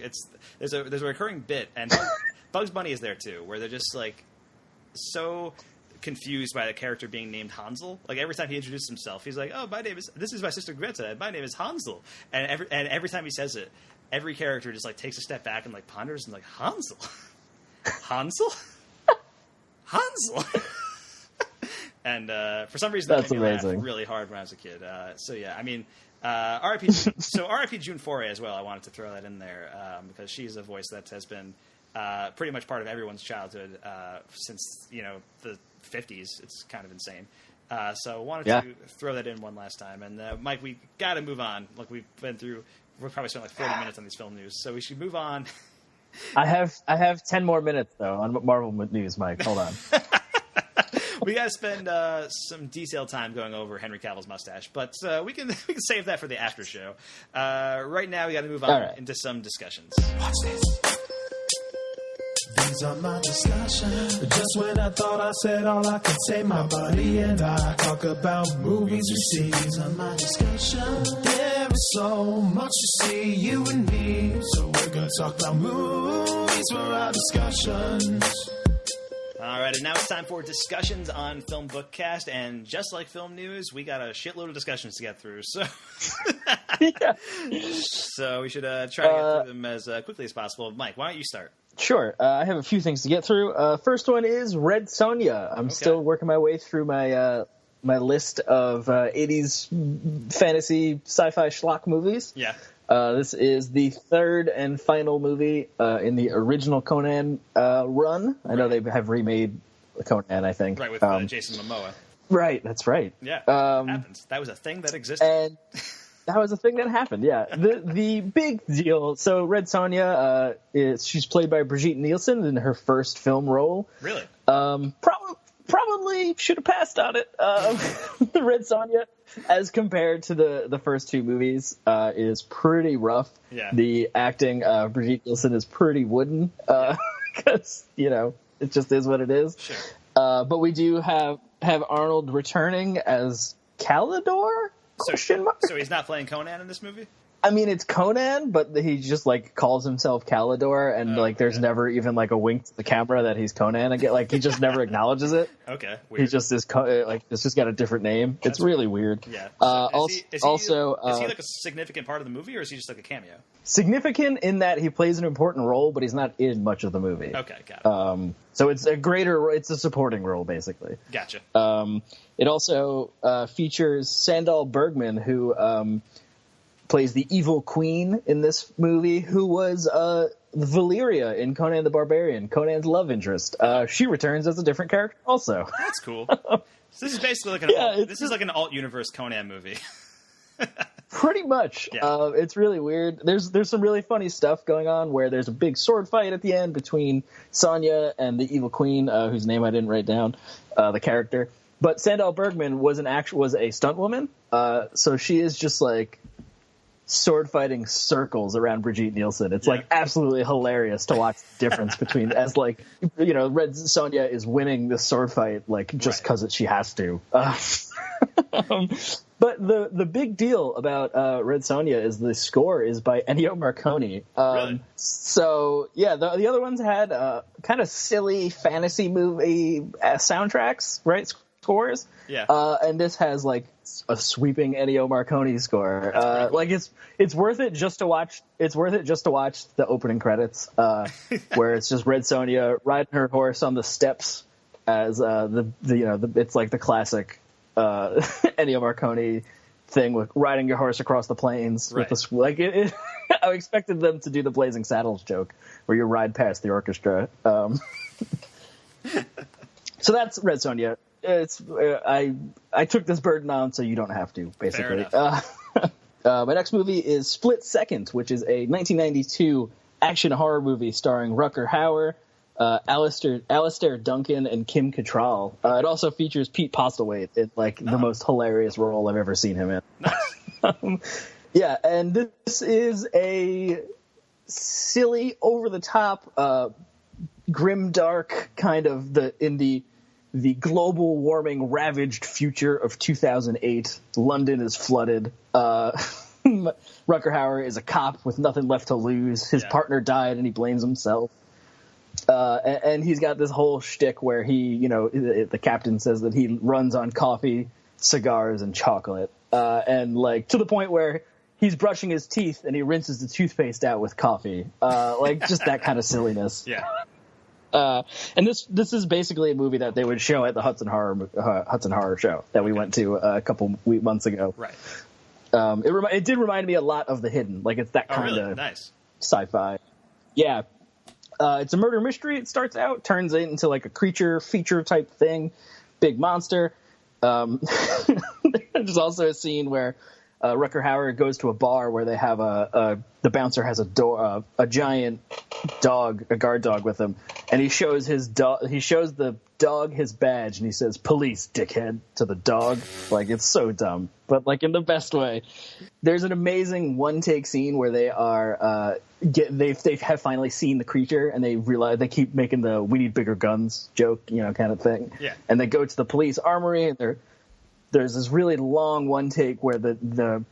There's a recurring bit, and Bugs Bunny is there too, where they're just like so confused by the character being named Hansel. Like every time he introduces himself, he's like, "Oh, this is my sister Greta, and my name is Hansel." And every time he says it, every character just like takes a step back and like ponders and like Hansel, Hansel, Hansel. And for some reason, that that's made me amazing. laugh really hard when I was a kid. So yeah, I mean, R.I.P. So R.I.P. June Foray as well. I wanted to throw that in there because she's a voice that has been pretty much part of everyone's childhood since the 50s. It's kind of insane. So I wanted to throw that in one last time. And Mike, we got to move on. Look, we've probably spent like 40 minutes on these film news, so we should move on. I have 10 more minutes though on Marvel news, Mike. Hold on. We got to spend some detailed time going over Henry Cavill's mustache, but we can save that for the after show. Right now, we got to move on into some discussions. Watch this. These are my discussions. Just when I thought I said all I could say, my buddy and I talk about movies we see. These are my discussions. There is so much to see, you and me. So we're gonna talk about movies for our discussions. All right, and now it's time for discussions on FilmBookCast, and just like film news, we got a shitload of discussions to get through, so so we should try to get through them as quickly as possible. Mike, why don't you start? Sure. I have a few things to get through. First one is Red Sonja. I'm still working my way through my my list of 80s fantasy sci-fi schlock movies. Yeah. This is the third and final movie in the original Conan run. I know they have remade Conan, I think. Right, with Jason Momoa. Right, that's right. Yeah, happens. That was a thing that existed. And that was a thing that happened, yeah. The big deal, so Red Sonja, she's played by Brigitte Nielsen in her first film role. Really? Probably should have passed on it. Red Sonja, as compared to the first two movies, is pretty rough. Yeah. The acting of Brigitte Nielsen is pretty wooden, because, it just is what it is. Sure. But we do have Arnold returning as Calidor? So he's not playing Conan in this movie? I mean, it's Conan, but he just, calls himself Calidor, and, there's never even, a wink to the camera that he's Conan again. He just never acknowledges it. Okay, weird. He just is, it's just got a different name. It's really weird. Yeah. Is he, a significant part of the movie, or is he just, a cameo? Significant in that he plays an important role, but he's not in much of the movie. Okay, got it. So it's a supporting role, basically. Gotcha. It also features Sandal Bergman, who plays the evil queen in this movie, who was Valyria in Conan the Barbarian, Conan's love interest. She returns as a different character also. That's cool. So this is basically like an alt-universe Conan movie. Pretty much. Yeah. It's really weird. There's some really funny stuff going on where there's a big sword fight at the end between Sonja and the evil queen, whose name I didn't write down, the character. But Sandal Bergman was a stunt woman, so she is just sword fighting circles around Brigitte Nielsen. It's absolutely hilarious to watch the difference between Red Sonja is winning the sword fight just because she has to. But the big deal about Red Sonja is the score is by Ennio Morricone. Really? So yeah, the other ones had kind of silly fantasy movie soundtracks, right? Scores. Yeah. And this has a sweeping Ennio Morricone score. Cool. It's worth it just to watch. It's worth it just to watch the opening credits, where it's just Red Sonja riding her horse on the steps as it's the classic Ennio Morricone thing with riding your horse across the plains with the I expected them to do the Blazing Saddles joke where you ride past the orchestra. So that's Red Sonja. It's I took this burden on so you don't have to, basically. My next movie is Split Second, which is a 1992 action horror movie starring Rutger Hauer, Alistair Duncan, and Kim Cattrall. It also features Pete Postlethwaite in the most hilarious role I've ever seen him in. Nice. Yeah, and this is a silly, over the top, grim dark kind of the global warming ravaged future of 2008. London is flooded. Rutger Hauer is a cop with nothing left to lose. His partner died and he blames himself. And he's got this whole shtick where he, the captain says that he runs on coffee, cigars, and chocolate. And to the point where he's brushing his teeth and he rinses the toothpaste out with coffee. Just that kind of silliness. Yeah. And this is basically a movie that they would show at the Hudson Horror Show that we went to a couple months ago. Right. It did remind me a lot of The Hidden. It's that kind of nice sci-fi. Yeah. It's a murder mystery. It starts out, turns into a creature feature type thing, big monster. There's also a scene where Rutger Hauer goes to a bar where they have the bouncer has a giant dog, a guard dog with him, and he shows the dog his badge, and he says, "Police, dickhead," to the dog. Like, it's so dumb, but like in the best way. There's an amazing one-take scene where they are they have finally seen the creature, and they realize they keep making the "we need bigger guns" joke, kind of thing. Yeah. And they go to the police armory, and there's this really long one take where the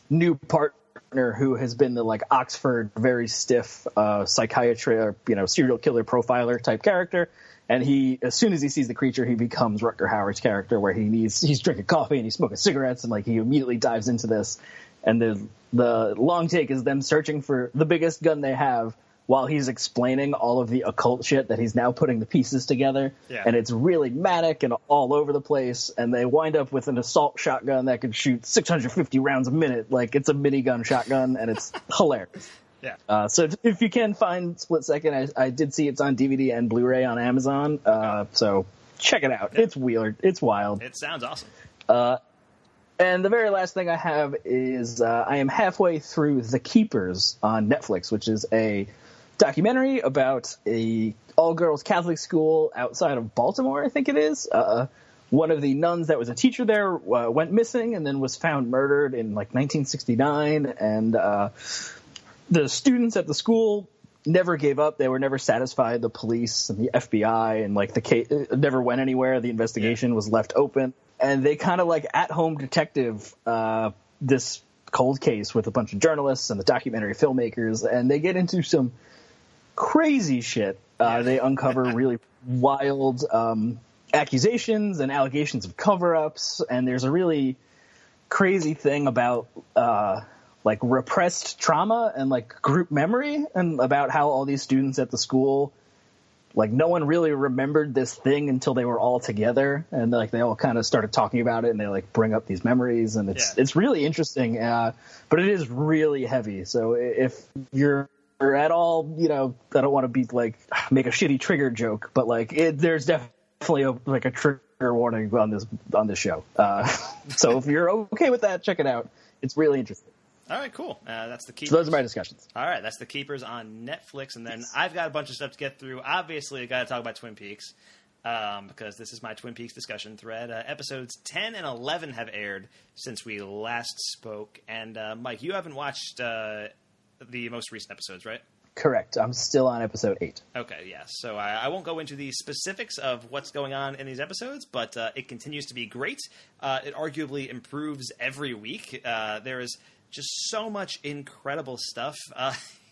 new partner, who has been the like Oxford very stiff psychiatrist or serial killer profiler type character, and he, as soon as he sees the creature, he becomes Rutger Hauer's character, where he's drinking coffee and he's smoking cigarettes, and like he immediately dives into this. And the long take is them searching for the biggest gun they have, while he's explaining all of the occult shit that he's now putting the pieces together. Yeah. And it's really manic and all over the place, and they wind up with an assault shotgun that can shoot 650 rounds a minute. Like, it's a minigun shotgun, and it's hilarious. Yeah. So if you can find Split Second, I did see it's on DVD and Blu-ray on Amazon, so check it out. Yeah. It's weird. It's wild. It sounds awesome. And the very last thing I have is I am halfway through The Keepers on Netflix, which is a documentary about a all-girls Catholic school outside of Baltimore, I think it is. One of the nuns that was a teacher there went missing and then was found murdered in like 1969. And the students at the school never gave up. They were never satisfied. The police and the FBI and like the case never went anywhere. The investigation was left open. And they kind of like at-home detective this cold case with a bunch of journalists and the documentary filmmakers, and they get into some crazy shit. They uncover really wild accusations and allegations of cover-ups, and there's a really crazy thing about like repressed trauma and like group memory, and about how all these students at the school, like, no one really remembered this thing until they were all together, and like they all kind of started talking about it, and they like bring up these memories, and it's really interesting, but it is really heavy. So if you're at all, I don't want to be like make a shitty trigger joke, but like there's definitely a trigger warning on this show. So if you're okay with that, check it out. It's really interesting. All right, cool. That's The Keepers. So those are my discussions. All right, that's The Keepers on Netflix. And then I've got a bunch of stuff to get through. Obviously, I got to talk about Twin Peaks because this is my Twin Peaks discussion thread. Episodes 10 and 11 have aired since we last spoke. And, Mike, you haven't watched the most recent episodes, right? Correct. I'm still on episode 8. Okay, yeah. So I won't go into the specifics of what's going on in these episodes, but it continues to be great. It arguably improves every week. There is just so much incredible stuff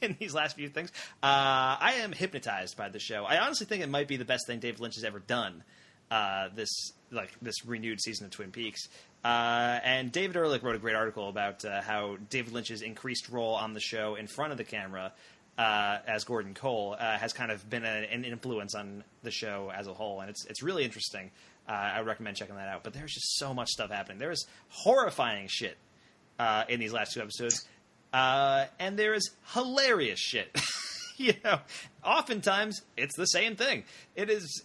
in these last few things. I am hypnotized by the show. I honestly think it might be the best thing David Lynch has ever done. This renewed season of Twin Peaks. And David Ehrlich wrote a great article about how David Lynch's increased role on the show in front of the camera as Gordon Cole has kind of been an influence on the show as a whole, and it's really interesting. I would recommend checking that out. But there's just so much stuff happening. There is horrifying shit in these last 2 episodes, and there is hilarious shit. Oftentimes it's the same thing. It is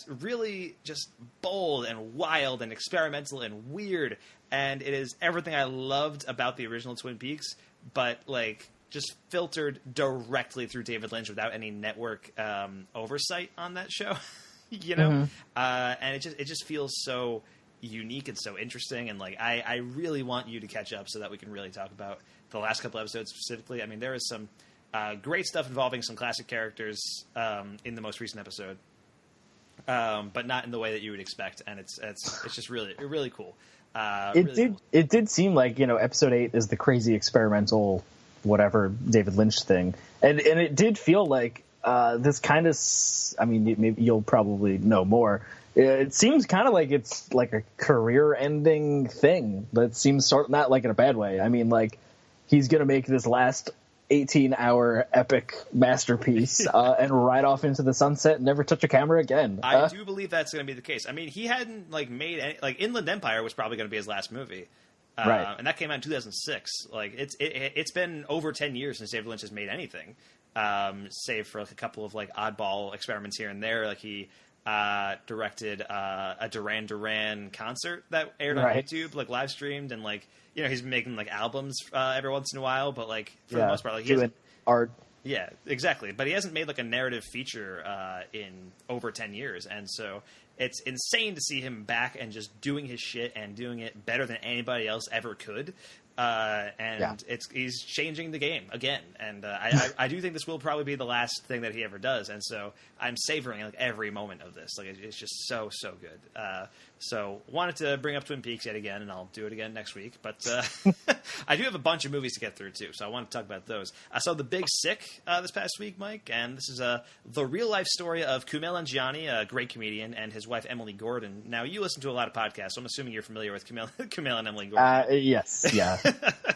really just bold and wild and experimental and weird, and it is everything I loved about the original Twin Peaks, but like just filtered directly through David Lynch without any network oversight on that show. And it just feels so unique and so interesting, and like I really want you to catch up so that we can really talk about the last couple episodes specifically. I mean, there is some great stuff involving some classic characters in the most recent episode, but not in the way that you would expect, and it's just really cool. It did seem like episode 8 is the crazy experimental whatever David Lynch thing, and it did feel like this kind of, I mean, maybe you'll probably know more. It seems kind of like it's like a career-ending thing, but it seems sort of not like in a bad way. I mean, like he's going to make this last 18-hour epic masterpiece and ride off into the sunset and never touch a camera again. I do believe that's going to be the case. I mean, he hadn't made any, Inland Empire was probably going to be his last movie. Right. And that came out in 2006. Like it's been over 10 years since David Lynch has made anything, save for a couple of oddball experiments here and there. Like he directed a Duran Duran concert that aired on Right. YouTube, like live streamed, and like he's been making like albums every once in a while, but like for the Yeah, most part, like he doing hasn't. art. Yeah, exactly. But he hasn't made like a narrative feature in over 10 years, and so it's insane to see him back and just doing his shit and doing it better than anybody else ever could. He's changing the game again, and I do think this will probably be the last thing that he ever does, and so I'm savoring like every moment of this. Like it's just so good. So wanted to bring up Twin Peaks yet again, and I'll do it again next week. But I do have a bunch of movies to get through too, so I want to talk about those. I saw The Big Sick this past week, Mike, and this is the real life story of Kumail Nanjiani, a great comedian, and his wife Emily Gordon. Now you listen to a lot of podcasts, so I'm assuming you're familiar with Kumail and Emily Gordon. Yes, yeah.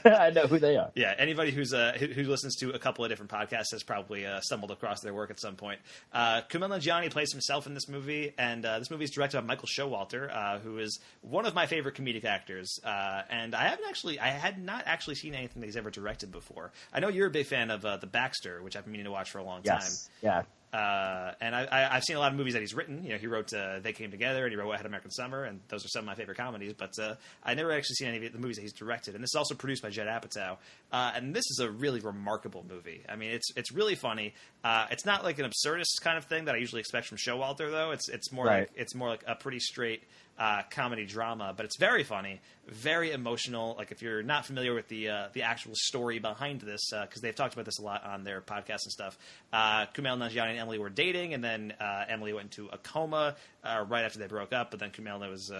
I know who they are. Yeah, anybody who listens to a couple of different podcasts has probably stumbled across their work at some point. Kumail Nanjiani plays himself in this movie, and this movie is directed by Michael Showalter, who is one of my favorite comedic actors. And I had not actually seen anything that he's ever directed before. I know you're a big fan of The Baxter, which I've been meaning to watch for a long time. Yes, yeah. And I've seen a lot of movies that he's written. He wrote They Came Together, and he wrote Wet Hot American Summer, and those are some of my favorite comedies. But I never actually seen any of the movies that he's directed. And this is also produced by Judd Apatow. And this is a really remarkable movie. I mean, it's really funny. It's not like an absurdist kind of thing that I usually expect from Showalter, though. It's more right. like a pretty straight comedy drama, but it's very funny, very emotional. Like if you're not familiar with the actual story behind this, because they've talked about this a lot on their podcast and stuff. Kumail Nanjiani and Emily were dating, and then Emily went into a coma right after they broke up. But then Kumail was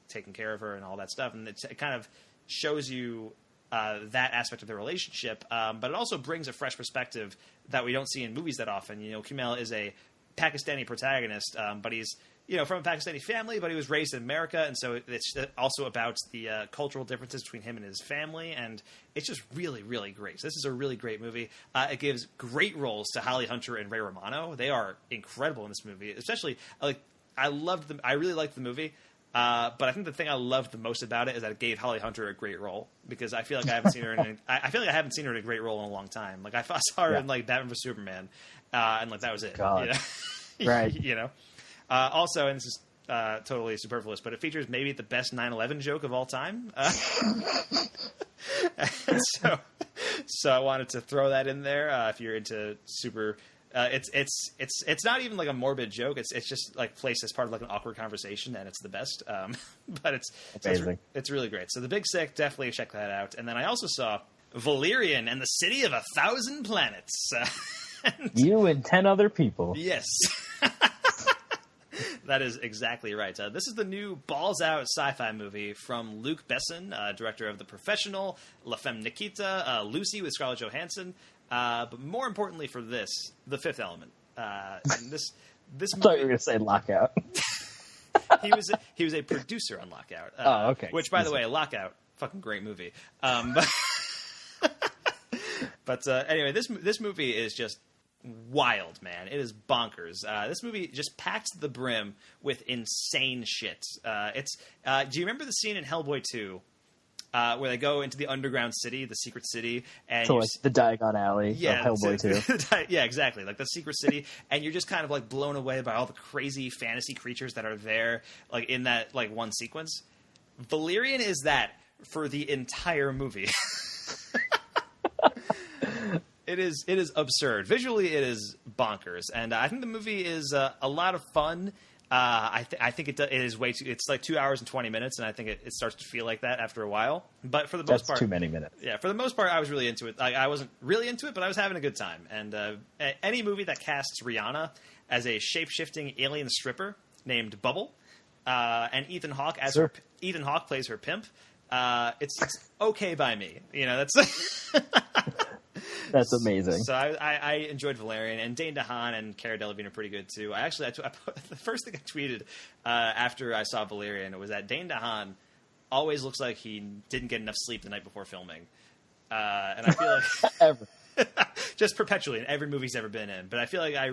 taking care of her and all that stuff, and it kind of shows you that aspect of their relationship. But it also brings a fresh perspective that we don't see in movies that often. Kumail is a Pakistani protagonist, but he's from a Pakistani family, but he was raised in America, and so it's also about the cultural differences between him and his family, and it's just really, really great. So this is a really great movie. It gives great roles to Holly Hunter and Ray Romano. They are incredible in this movie, especially I really liked the movie, but I think the thing I loved the most about it is that it gave Holly Hunter a great role, because I feel like I haven't seen her in a great role in a long time. Like I saw her in like Batman vs Superman, and like that was it. God. Right. Also, and this is totally superfluous, but it features maybe the best 9/11 joke of all time. So I wanted to throw that in there. If you're into super, it's not even like a morbid joke. It's just like placed as part of like an awkward conversation, and it's the best. But it's amazing. It's really great. So The Big Sick, definitely check that out. And then I also saw Valerian and the City of 1,000 Planets. You and 10 other people. Yes. That is exactly right. This is the new balls-out sci-fi movie from Luc Besson, director of The Professional, La Femme Nikita, Lucy with Scarlett Johansson, but more importantly for this, The Fifth Element. And this movie, I thought you were going to say Lockout. he was a producer on Lockout. Oh, okay. Which, by the way, Lockout, fucking great movie. But anyway, this movie is just wild, man. It is bonkers. This movie just packs the brim with insane shit. Do you remember the scene in Hellboy 2 where they go into the underground city, the secret city, and So like the Diagon Alley of Hellboy 2. Yeah, exactly. Like the secret city, and you're just kind of like blown away by all the crazy fantasy creatures that are there, like in that like one sequence. Valerian is that for the entire movie. It is absurd. Visually, it is bonkers, and I think the movie is a lot of fun. I think it is way too. It's like 2 hours and 20 minutes, and I think it starts to feel like that after a while. But for the most part, too many minutes. Yeah, for the most part, I was really into it. I wasn't really into it, but I was having a good time. And any movie that casts Rihanna as a shape-shifting alien stripper named Bubble, and Ethan Hawke Ethan Hawke plays her pimp. It's okay by me. That's. That's amazing. So I enjoyed Valerian, and Dane DeHaan and Cara Delevingne are pretty good too. The first thing I tweeted after I saw Valerian was that Dane DeHaan always looks like he didn't get enough sleep the night before filming, and I feel like Ever. just perpetually in every movie he's ever been in. But I feel like I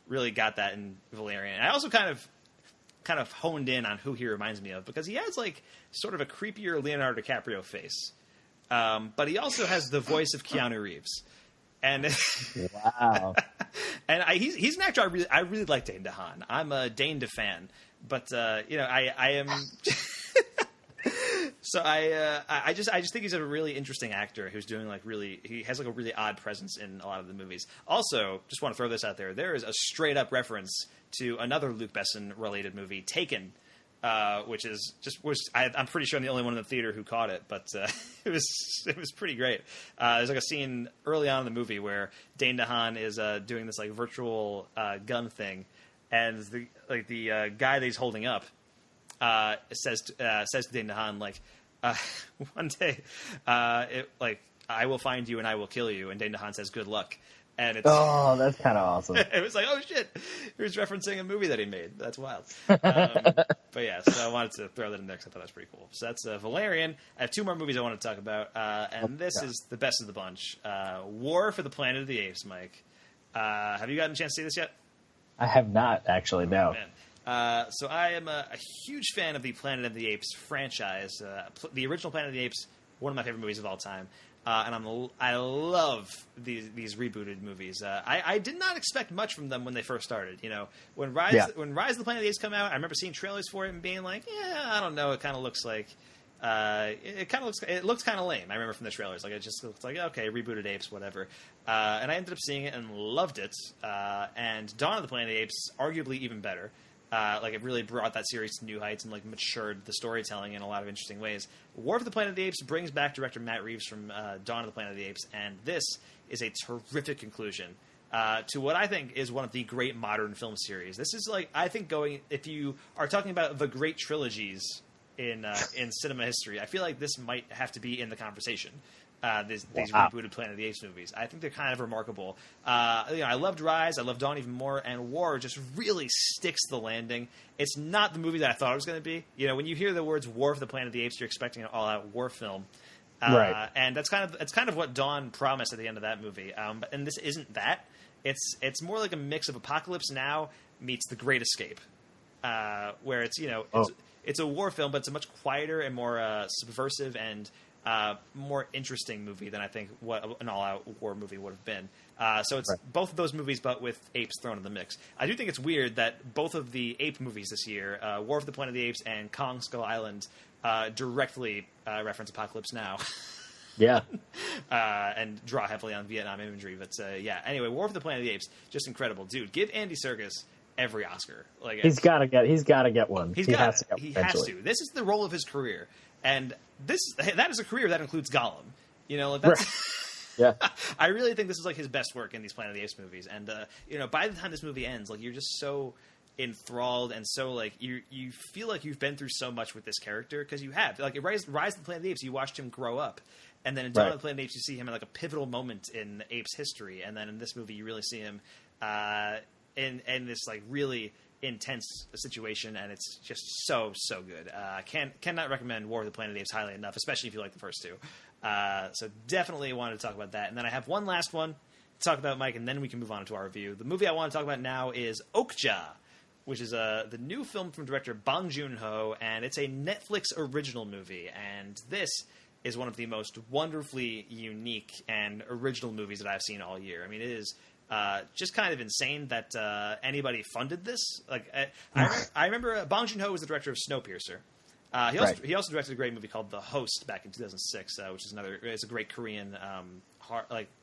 really got that in Valerian. And I also kind of honed in on who he reminds me of, because he has like sort of a creepier Leonardo DiCaprio face. But he also has the voice of Keanu Reeves. And Wow. and he's an actor I really like Dane DeHaan. I'm a Dane fan, but I am. So I just think he's a really interesting actor who's doing he has like a really odd presence in a lot of the movies. Also, just want to throw this out there. There is a straight up reference to another Luc Besson related movie, Taken, which is I'm pretty sure I'm the only one in the theater who caught it, but it was pretty great. There's like a scene early on in the movie where Dane DeHaan is doing this like virtual gun thing, and the guy that he's holding up says to Dane DeHaan one day I will find you and I will kill you, and Dane DeHaan says good luck. And it's, that's kind of awesome. It was like, oh shit, he was referencing a movie that he made. That's wild. But yeah, so I wanted to throw that in there because I thought that was pretty cool. So that's Valerian. I have two more movies I want to talk about, and this is the best of the bunch. War for the Planet of the Apes, Mike. Have you gotten a chance to see this yet? I have not, actually, no. Man. So I am a huge fan of the Planet of the Apes franchise. The original Planet of the Apes, one of my favorite movies of all time. And I love these rebooted movies. I did not expect much from them when they first started. You know, when Rise of the Planet of the Apes come out, I remember seeing trailers for it and being like, yeah, I don't know. It kind of looks like it looks kind of lame. I remember from the trailers, like it just looks like okay, rebooted apes, whatever. And I ended up seeing it and loved it. And Dawn of the Planet of the Apes, arguably even better. It really brought that series to new heights and matured the storytelling in a lot of interesting ways. War for the Planet of the Apes brings back director Matt Reeves from Dawn of the Planet of the Apes, and this is a terrific conclusion to what I think is one of the great modern film series. This is if you are talking about the great trilogies in cinema history, I feel like this might have to be in the conversation. These rebooted Planet of the Apes movies. I think they're kind of remarkable. I loved Rise. I loved Dawn even more. And War just really sticks the landing. It's not the movie that I thought it was going to be. You know, when you hear the words War for the Planet of the Apes, you're expecting an all-out war film. Right. And that's kind of what Dawn promised at the end of that movie. And this isn't that. It's more like a mix of Apocalypse Now meets The Great Escape, where it's a war film, but it's a much quieter and more subversive and more interesting movie than I think what an all-out war movie would have been. So it's both of those movies, but with apes thrown in the mix. I do think it's weird that both of the ape movies this year, War for the Planet of the Apes and Kong Skull Island, directly reference Apocalypse Now. Yeah. And draw heavily on Vietnam imagery. But anyway, War for the Planet of the Apes, just incredible. Dude, give Andy Serkis every Oscar. He's got to get one. He has to. This is the role of his career. And that is a career that includes Gollum. You know, yeah. I really think this is his best work in these Planet of the Apes movies. And by the time this movie ends, you're just so enthralled and so you feel like you've been through so much with this character because you have. Rise of the Planet of the Apes, you watched him grow up, and then in Dawn of the Planet of the Apes, you see him in a pivotal moment in apes history, and then in this movie, you really see him in this really intense situation, and it's just so good. Cannot recommend War of the Planet of the Apes highly enough, especially if you like the first two. So definitely wanted to talk about that. And then I have one last one to talk about, Mike, and then we can move on to our review. The movie I want to talk about now is Okja, which is the new film from director Bong Joon-ho, and it's a Netflix original movie. And this is one of the most wonderfully unique and original movies that I've seen all year. I mean, it is just kind of insane that anybody funded this. I remember Bong Joon-ho was the director of Snowpiercer. He also directed a great movie called The Host back in 2006, which is it's a great Korean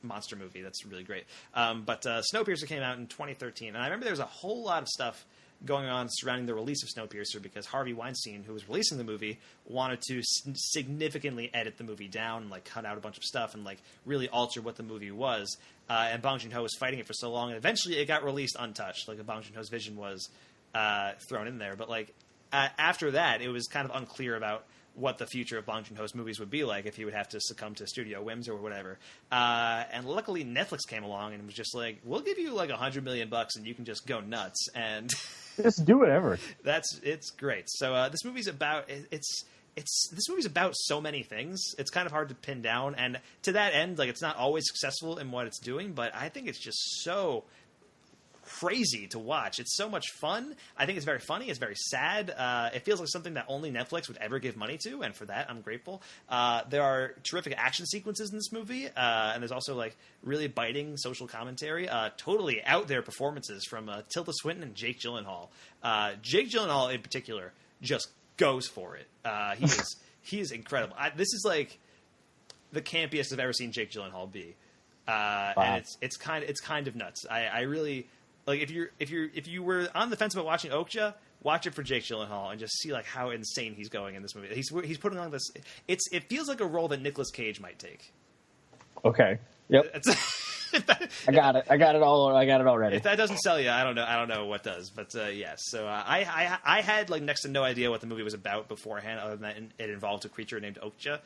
monster movie that's really great. But Snowpiercer came out in 2013, and I remember there was a whole lot of stuff going on surrounding the release of Snowpiercer because Harvey Weinstein, who was releasing the movie, wanted to significantly edit the movie down and cut out a bunch of stuff and really alter what the movie was. And Bong Joon-ho was fighting it for so long, and eventually it got released untouched. Bong Joon-ho's vision was thrown in there, but after that, it was kind of unclear about what the future of Bong Joon-ho's movies would be like, if he would have to succumb to studio whims or whatever. And luckily, Netflix came along and was just like, "We'll give you $100 million and you can just go nuts and just do whatever." It's great. So this movie's about this movie's about so many things. It's kind of hard to pin down, and to that end, it's not always successful in what it's doing, but I think it's just so crazy to watch. It's so much fun. I think it's very funny. It's very sad. It feels like something that only Netflix would ever give money to, and for that, I'm grateful. There are terrific action sequences in this movie, and there's also like really biting social commentary. Totally out there performances from Tilda Swinton and Jake Gyllenhaal. Jake Gyllenhaal in particular just goes for it. He is incredible. This is like the campiest I've ever seen Jake Gyllenhaal be. Wow. And it's kind of nuts. I really like if you were on the fence about watching Okja, watch it for Jake Gyllenhaal and just see like how insane he's going in this movie. He's putting on this. It feels like a role that Nicolas Cage might take. Okay. Yep. I got it. I got it already. If that doesn't sell you, I don't know what does. But yes, so I had like next to no idea what the movie was about beforehand, other than that it involved a creature named Okja.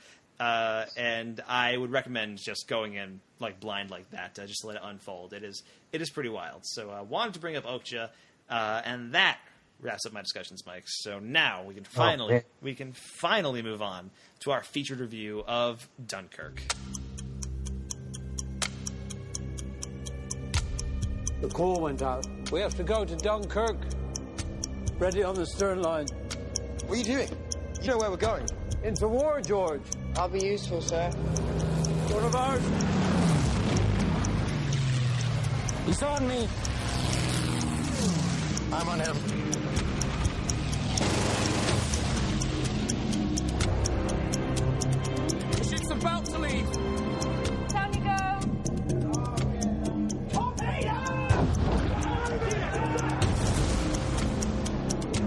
And I would recommend just going in like blind like that, just to let it unfold. It is pretty wild. So I wanted to bring up Okja, and that wraps up my discussions, Mike. So now we can finally move on to our featured review of Dunkirk. The call went out. We have to go to Dunkirk. Ready on the stern line. What are you doing? You know where we're going. Into war, George. I'll be useful, sir. One of ours. He's on me. I'm on him. The ship's about to leave. Down you go.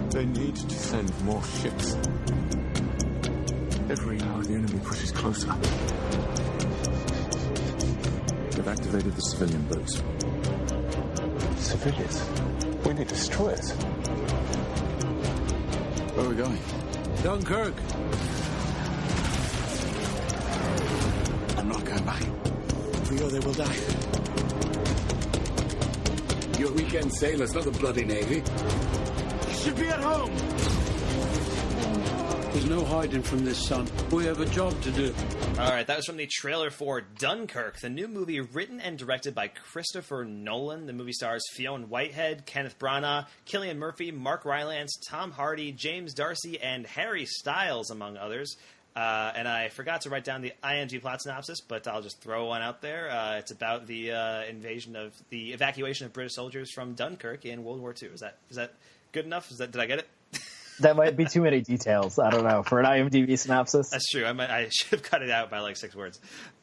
They need to send more ships. Every hour the enemy pushes closer. They've activated the civilian boats. Civilians? We need destroyers. Where are we going? Dunkirk. I'm not going back. If we go, they will die. You're weekend sailors, not the bloody Navy. You should be at home. There's no hiding from this, son. We have a job to do. All right, that was from the trailer for Dunkirk, the new movie written and directed by Christopher Nolan. The movie stars Fionn Whitehead, Kenneth Branagh, Cillian Murphy, Mark Rylance, Tom Hardy, James Darcy, and Harry Styles, among others. And I forgot to write down the IMDb plot synopsis, but I'll just throw one out there. It's about the evacuation of British soldiers from Dunkirk in World War II. Is that good enough? Did I get it? That might be too many details. I don't know. For an IMDb synopsis. That's true. I should have cut it out by like 6 words.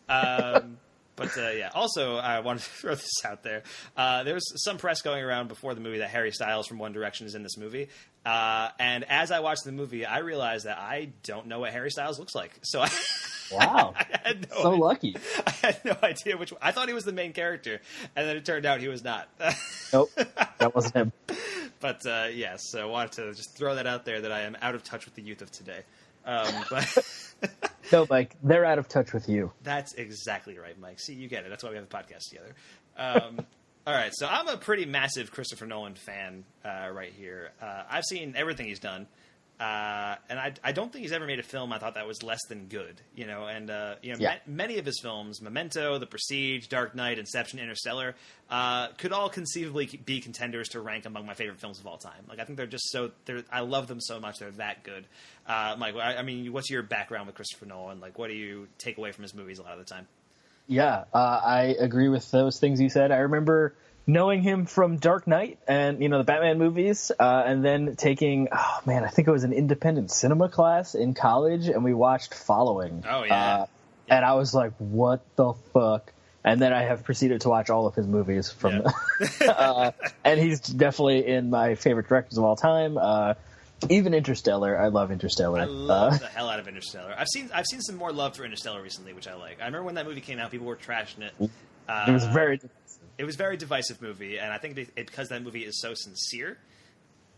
But yeah, also I wanted to throw this out there. There was some press going around before the movie that Harry Styles from One Direction is in this movie. And as I watched the movie, I realized that I don't know what Harry Styles looks like. So Wow. I had lucky. I had no idea which one. I thought he was the main character, and then it turned out he was not. Nope. That wasn't him. But yes, so I wanted to just throw that out there that I am out of touch with the youth of today. But No, Mike, they're out of touch with you. That's exactly right, Mike. See, you get it. That's why we have a podcast together. All right, so I'm a pretty massive Christopher Nolan fan right here. I've seen everything he's done, and I don't think he's ever made a film I thought that was less than good. Many of his films, Memento, The Prestige, Dark Knight, Inception, Interstellar, could all conceivably be contenders to rank among my favorite films of all time. Like, I think they're just I love them so much. They're that good. Mike, I mean, what's your background with Christopher Nolan? Like, what do you take away from his movies a lot of the time? Yeah, I agree with those things you said. I remember knowing him from Dark Knight and, the Batman movies, and then taking, I think it was an independent cinema class in college, and we watched Following. Oh, yeah. And I was like, what the fuck? And then I have proceeded to watch all of his movies from, and he's definitely in my favorite directors of all time. Even Interstellar, I love Interstellar. I love the hell out of Interstellar. I've seen some more love for Interstellar recently, which I like. I remember when that movie came out, people were trashing it. It was very divisive. It was a very divisive movie, and I think because that movie is so sincere.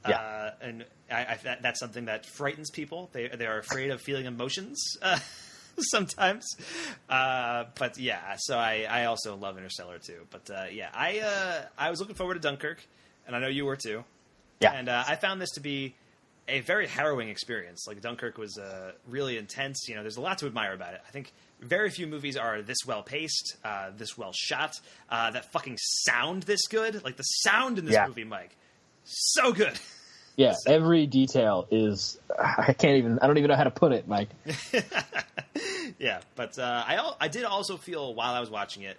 Yeah. And that's something that frightens people. They are afraid of feeling emotions sometimes. But yeah, so I also love Interstellar too. But I was looking forward to Dunkirk, and I know you were too. Yeah. And I found this to be a very harrowing experience. Like, Dunkirk was really intense. You know, there's a lot to admire about it. I think very few movies are this well paced, this well shot, that fucking sound this good. Like, the sound in this movie, Mike, so good. Yeah, every detail is. I don't even know how to put it, Mike. Yeah, but I did also feel while I was watching it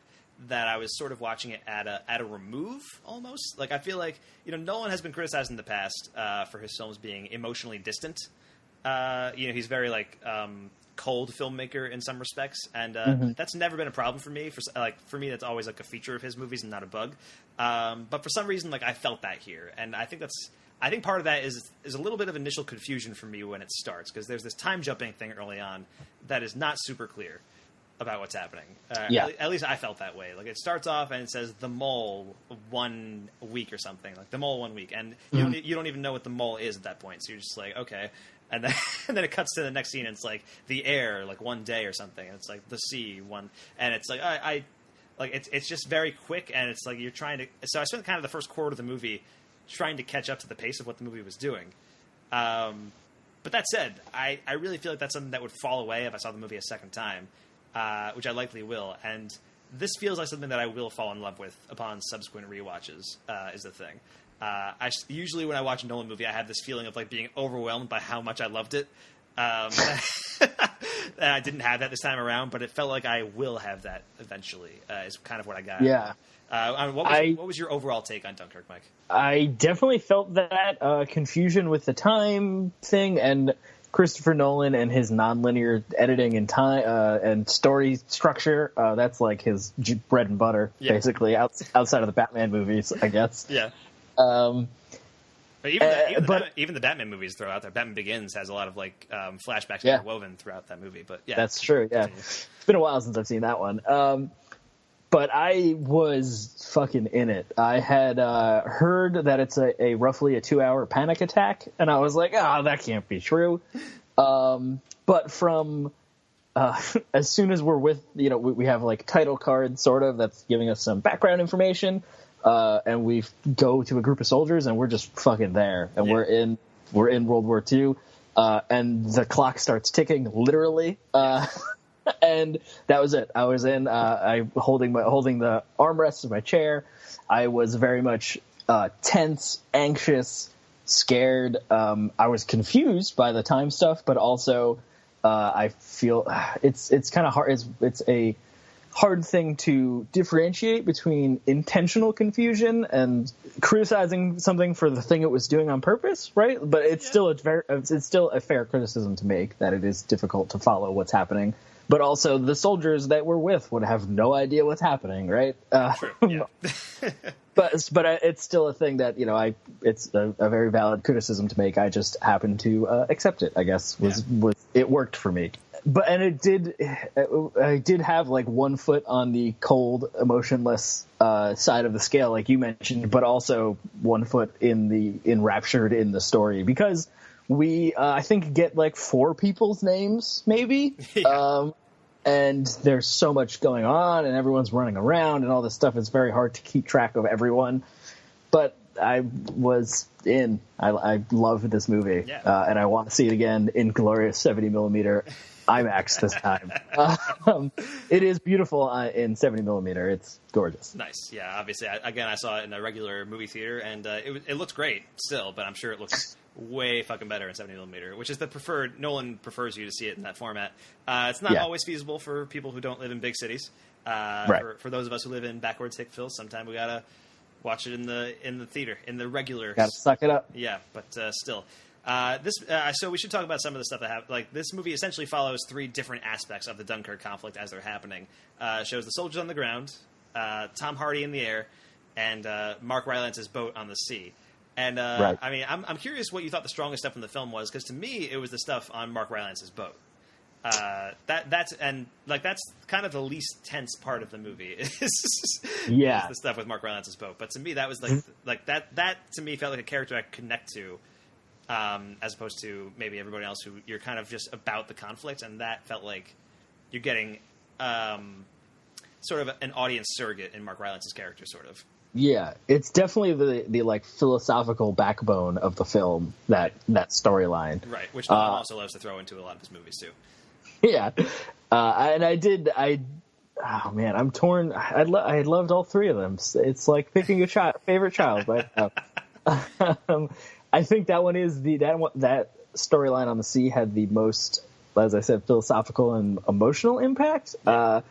that I was sort of watching it at a remove almost. Like, I feel like, you know, Nolan has been criticized in the past for his films being emotionally distant. You know, he's very like cold filmmaker in some respects, and that's never been a problem for me. For me, that's always like a feature of his movies and not a bug. But for some reason, like, I felt that here, and I think part of that is a little bit of initial confusion for me when it starts, because there's this time jumping thing early on that is not super clear about what's happening. At least I felt that way. Like, it starts off and it says the mole 1 week or something, like the mole 1 week, and you don't even know what the mole is at that point. So you're just like, okay, and then it cuts to the next scene and it's like the air, like 1 day or something, and it's like the sea one, and it's like it's just very quick, and it's like you're trying to. So I spent kind of the first quarter of the movie trying to catch up to the pace of what the movie was doing. But that said, I really feel like that's something that would fall away if I saw the movie a second time, which I likely will. And this feels like something that I will fall in love with upon subsequent rewatches, is the thing. Usually when I watch a Nolan movie, I have this feeling of like being overwhelmed by how much I loved it. And I didn't have that this time around, but it felt like I will have that eventually, is kind of what I got. Yeah. What was your overall take on Dunkirk, Mike? I definitely felt that confusion with the time thing, and Christopher Nolan and his nonlinear editing and time and story structure. That's like his bread and butter, basically, outside of the Batman movies, I guess. Yeah. But even the Batman movies throw out there. Batman Begins has a lot of like flashbacks woven throughout that movie. But yeah, that's true. Yeah, it's been a while since I've seen that one. But I was fucking in it. I had heard that it's a roughly a 2-hour panic attack, and I was like, that can't be true. But from as soon as we're with, you know, we have like title card sort of that's giving us some background information, and we go to a group of soldiers, and we're just fucking there, and we're in World War II, and the clock starts ticking literally. And that was it. I was in. I holding the armrests of my chair. I was very much tense, anxious, scared. I was confused by the time stuff, but also I feel it's kind of hard. It's a hard thing to differentiate between intentional confusion and criticizing something for the thing it was doing on purpose, right? But it's still a fair criticism to make that it is difficult to follow what's happening. But also, the soldiers that we're with would have no idea what's happening, right? True. Yeah. but it's still a thing that, you know, it's a very valid criticism to make. I just happened to accept it. I guess was it worked for me. But I did have like 1 foot on the cold, emotionless side of the scale, like you mentioned, but also 1 foot enraptured in the story, because we, I think, get like 4 people's names, maybe. Yeah. And there's so much going on, and everyone's running around and all this stuff. It's very hard to keep track of everyone. But I was in. I loved this movie. Yeah. And I want to see it again in glorious 70mm IMAX this time. It is beautiful in 70mm. It's gorgeous. Nice. Yeah, obviously. I saw it in a regular movie theater, and it looks great still, but I'm sure it looks way fucking better in 70mm, which is the preferred. Nolan prefers you to see it in that format. It's not always feasible for people who don't live in big cities. Right. For those of us who live in backwards hick fills, sometimes we gotta watch it in the theater, in the regular. Gotta suck it up. Yeah, but still. So we should talk about some of the stuff that happened. Like, this movie essentially follows 3 different aspects of the Dunkirk conflict as they're happening. Shows the soldiers on the ground, Tom Hardy in the air, and Mark Rylance's boat on the sea. And right. I mean, I'm curious what you thought the strongest stuff in the film was, because to me it was the stuff on Mark Rylance's boat. That's kind of the least tense part of the movie. is the stuff with Mark Rylance's boat. But to me, that was like that to me felt like a character I could connect to, as opposed to maybe everybody else who you're kind of just about the conflict, and that felt like you're getting sort of an audience surrogate in Mark Rylance's character, sort of. Yeah, it's definitely the like philosophical backbone of the film, that storyline. Right, which Nolan also loves to throw into a lot of his movies too. Yeah, oh man, I'm torn. I loved all three of them. It's like picking a favorite child right now. I think that one is that storyline on the sea had the most, as I said, philosophical and emotional impact. I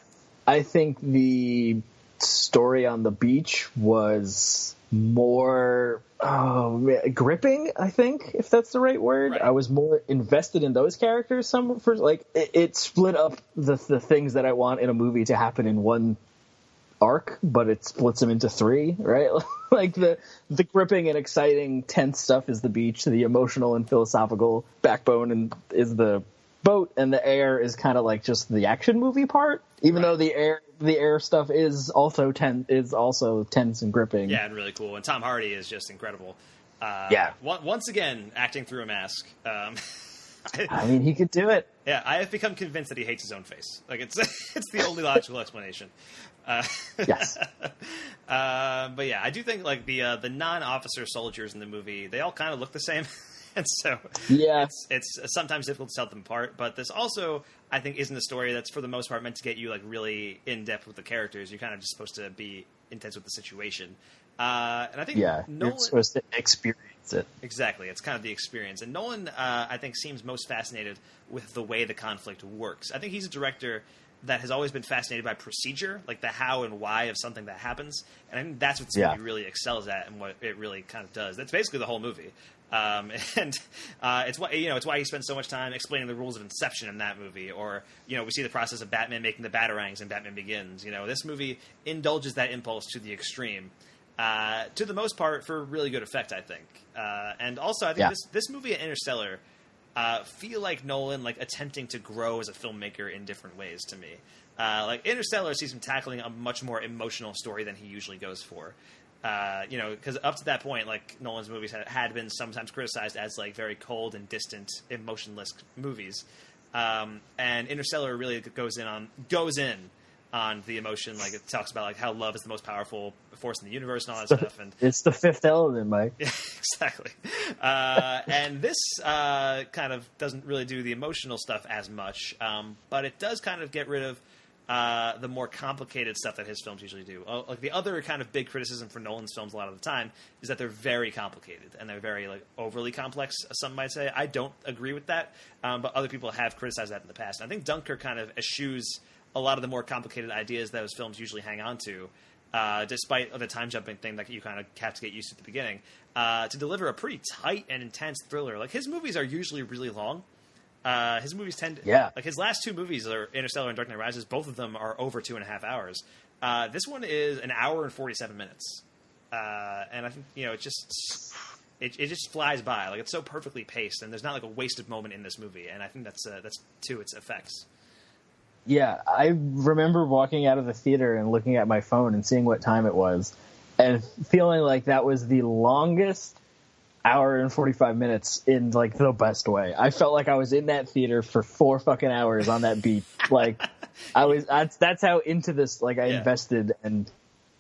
think the story on the beach was more gripping, I think, if that's the right word. Right. I was more invested in those characters. It split up the things that I want in a movie to happen in one arc, but it splits them into three, right? Like the gripping and exciting, tense stuff is the beach. The emotional and philosophical backbone is the boat, and the air is kind of like just the action movie part. Even though the air stuff is also tense and gripping. Yeah, and really cool. And Tom Hardy is just incredible. Once again, acting through a mask. I mean, he could do it. Yeah, I have become convinced that he hates his own face. Like it's the only logical explanation. Yes. But yeah, I do think like the non-officer soldiers in the movie, they all kind of look the same. And so it's sometimes difficult to tell them apart. But this also, I think, isn't a story that's for the most part meant to get you like really in depth with the characters. You're kind of just supposed to be intense with the situation. And I think Nolan, you're supposed to experience it. Exactly. It's kind of the experience. And Nolan, I think, seems most fascinated with the way the conflict works. I think he's a director that has always been fascinated by procedure, like the how and why of something that happens. And I think that's what this movie really excels at and what it really kind of does. That's basically the whole movie. It's why he spends so much time explaining the rules of Inception in that movie, or we see the process of Batman making the Batarangs in Batman Begins. This movie indulges that impulse to the extreme, to the most part for really good effect, I think. And also, I think this movie and Interstellar feel like Nolan like attempting to grow as a filmmaker in different ways to me. Like Interstellar sees him tackling a much more emotional story than he usually goes for. Because up to that point, like Nolan's movies had been sometimes criticized as like very cold and distant, emotionless movies, and Interstellar really goes in on the emotion. Like it talks about like how love is the most powerful force in the universe and all that stuff. And it's the fifth element, Mike. Yeah, exactly. And this kind of doesn't really do the emotional stuff as much, but it does kind of get rid of the more complicated stuff that his films usually do. Like the other kind of big criticism for Nolan's films a lot of the time is that they're very complicated and they're very like overly complex, some might say. I don't agree with that, but other people have criticized that in the past. And I think Dunkirk kind of eschews a lot of the more complicated ideas that those films usually hang on to, despite the time jumping thing that you kind of have to get used to at the beginning, to deliver a pretty tight and intense thriller. Like his movies are usually really long. His movies tend to, like his last two movies are Interstellar and Dark Knight Rises. Both of them are over 2.5 hours. This one is an hour and 47 minutes. And I think, it just flies by. Like it's so perfectly paced and there's not like a wasted moment in this movie. And I think that's to its effects. Yeah. I remember walking out of the theater and looking at my phone and seeing what time it was and feeling like that was the longest hour and 45 minutes in like the best way. I felt like I was in that theater for 4 fucking hours on that beat. Like that's how into this, like I invested and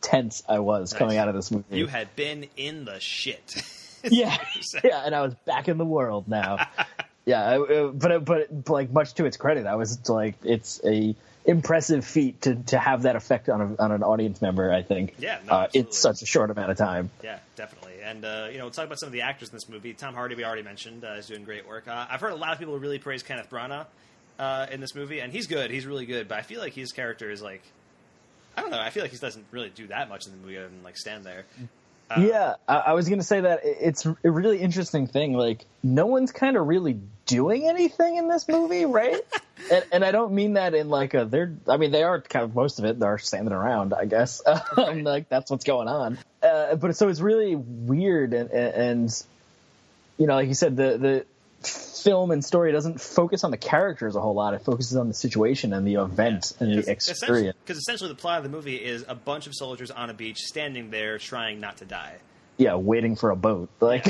tense I was coming out of this movie. You had been in the shit. Yeah, and I was back in the world now. But like much to its credit, I was like, it's a impressive feat to have that effect on an audience member, I think. Yeah, no, in such a short amount of time. Yeah, definitely. And let's talk about some of the actors in this movie. Tom Hardy, we already mentioned, is doing great work. I've heard a lot of people really praise Kenneth Branagh in this movie, and he's good. He's really good. But I feel like his character is like, I don't know. I feel like he doesn't really do that much in the movie other than like stand there. I was going to say that it's a really interesting thing. Like, no one's kind of really doing anything in this movie, right? and I don't mean that in like they are kind of, most of it, they're standing around, I guess. Like, that's what's going on. But so it's really weird. And like you said, the film and story doesn't focus on the characters a whole lot. It focuses on the situation and the event and the experience. Because essentially the plot of the movie is a bunch of soldiers on a beach standing there trying not to die. waiting for a boat. Like,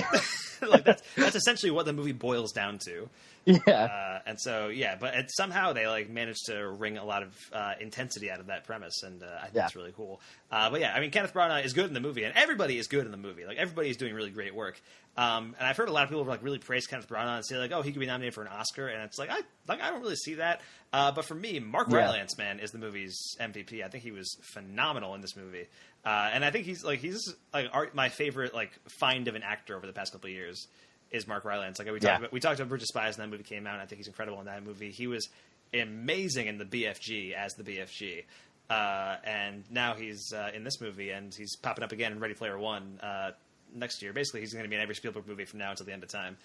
like that's essentially what the movie boils down to. yeah, And so but somehow they like managed to wring a lot of intensity out of that premise, and I think it's really cool. But yeah, I mean, Kenneth Branagh is good in the movie, and everybody is good in the movie. Like, everybody is doing really great work. And I've heard a lot of people like really praise Kenneth Branagh and say like, oh, he could be nominated for an Oscar, and it's like I don't really see that. But for me, Mark Rylance, man, is the movie's MVP. I think he was phenomenal in this movie, and I think he's my favorite like find of an actor over the past couple of years. Is Mark Rylance. Like we talked about Bridge of Spies, and that movie came out, and I think he's incredible in that movie. He was amazing in the BFG as the BFG. And now he's in this movie, and he's popping up again in Ready Player One next year. Basically, he's going to be in every Spielberg movie from now until the end of time.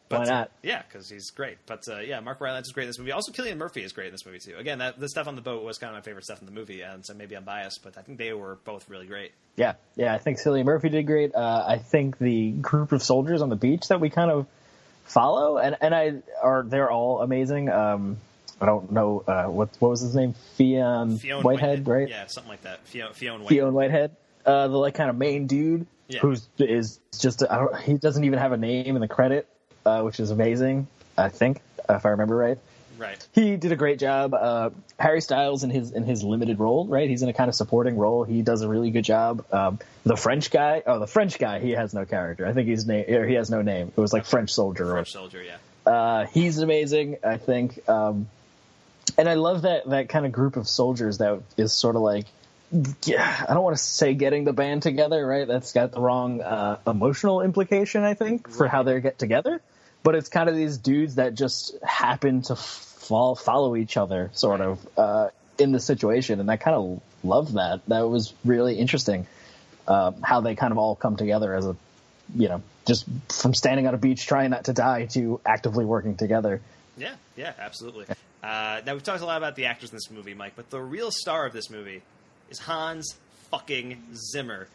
why not? Yeah, because he's great. But Mark Rylance is great in this movie. Also, Cillian Murphy is great in this movie too. Again, the stuff on the boat was kind of my favorite stuff in the movie, and so maybe I'm biased, but I think they were both really great. Yeah, I think Cillian Murphy did great. I think the group of soldiers on the beach that we kind of follow, they're all amazing. I don't know what was his name, Fionn Whitehead, right? Yeah, something like that. Fionn Whitehead, the like kind of main dude is just he doesn't even have a name in the credit, which is amazing. I think, if I remember right. Right. He did a great job. Harry Styles in his limited role, right? He's in a kind of supporting role. He does a really good job. The French guy, he has no character. I think he has no name. It was like French Soldier. French Soldier, yeah. He's amazing, I think. And I love that kind of group of soldiers that is sort of like, I don't want to say getting the band together, right? That's got the wrong emotional implication, I think, for how they get together. But it's kind of these dudes that just happen to follow each other, sort of, in the situation. And I kind of love that. That was really interesting, how they kind of all come together as just from standing on a beach trying not to die to actively working together. Yeah, absolutely. Now, we've talked a lot about the actors in this movie, Mike, but the real star of this movie is Hans fucking Zimmer.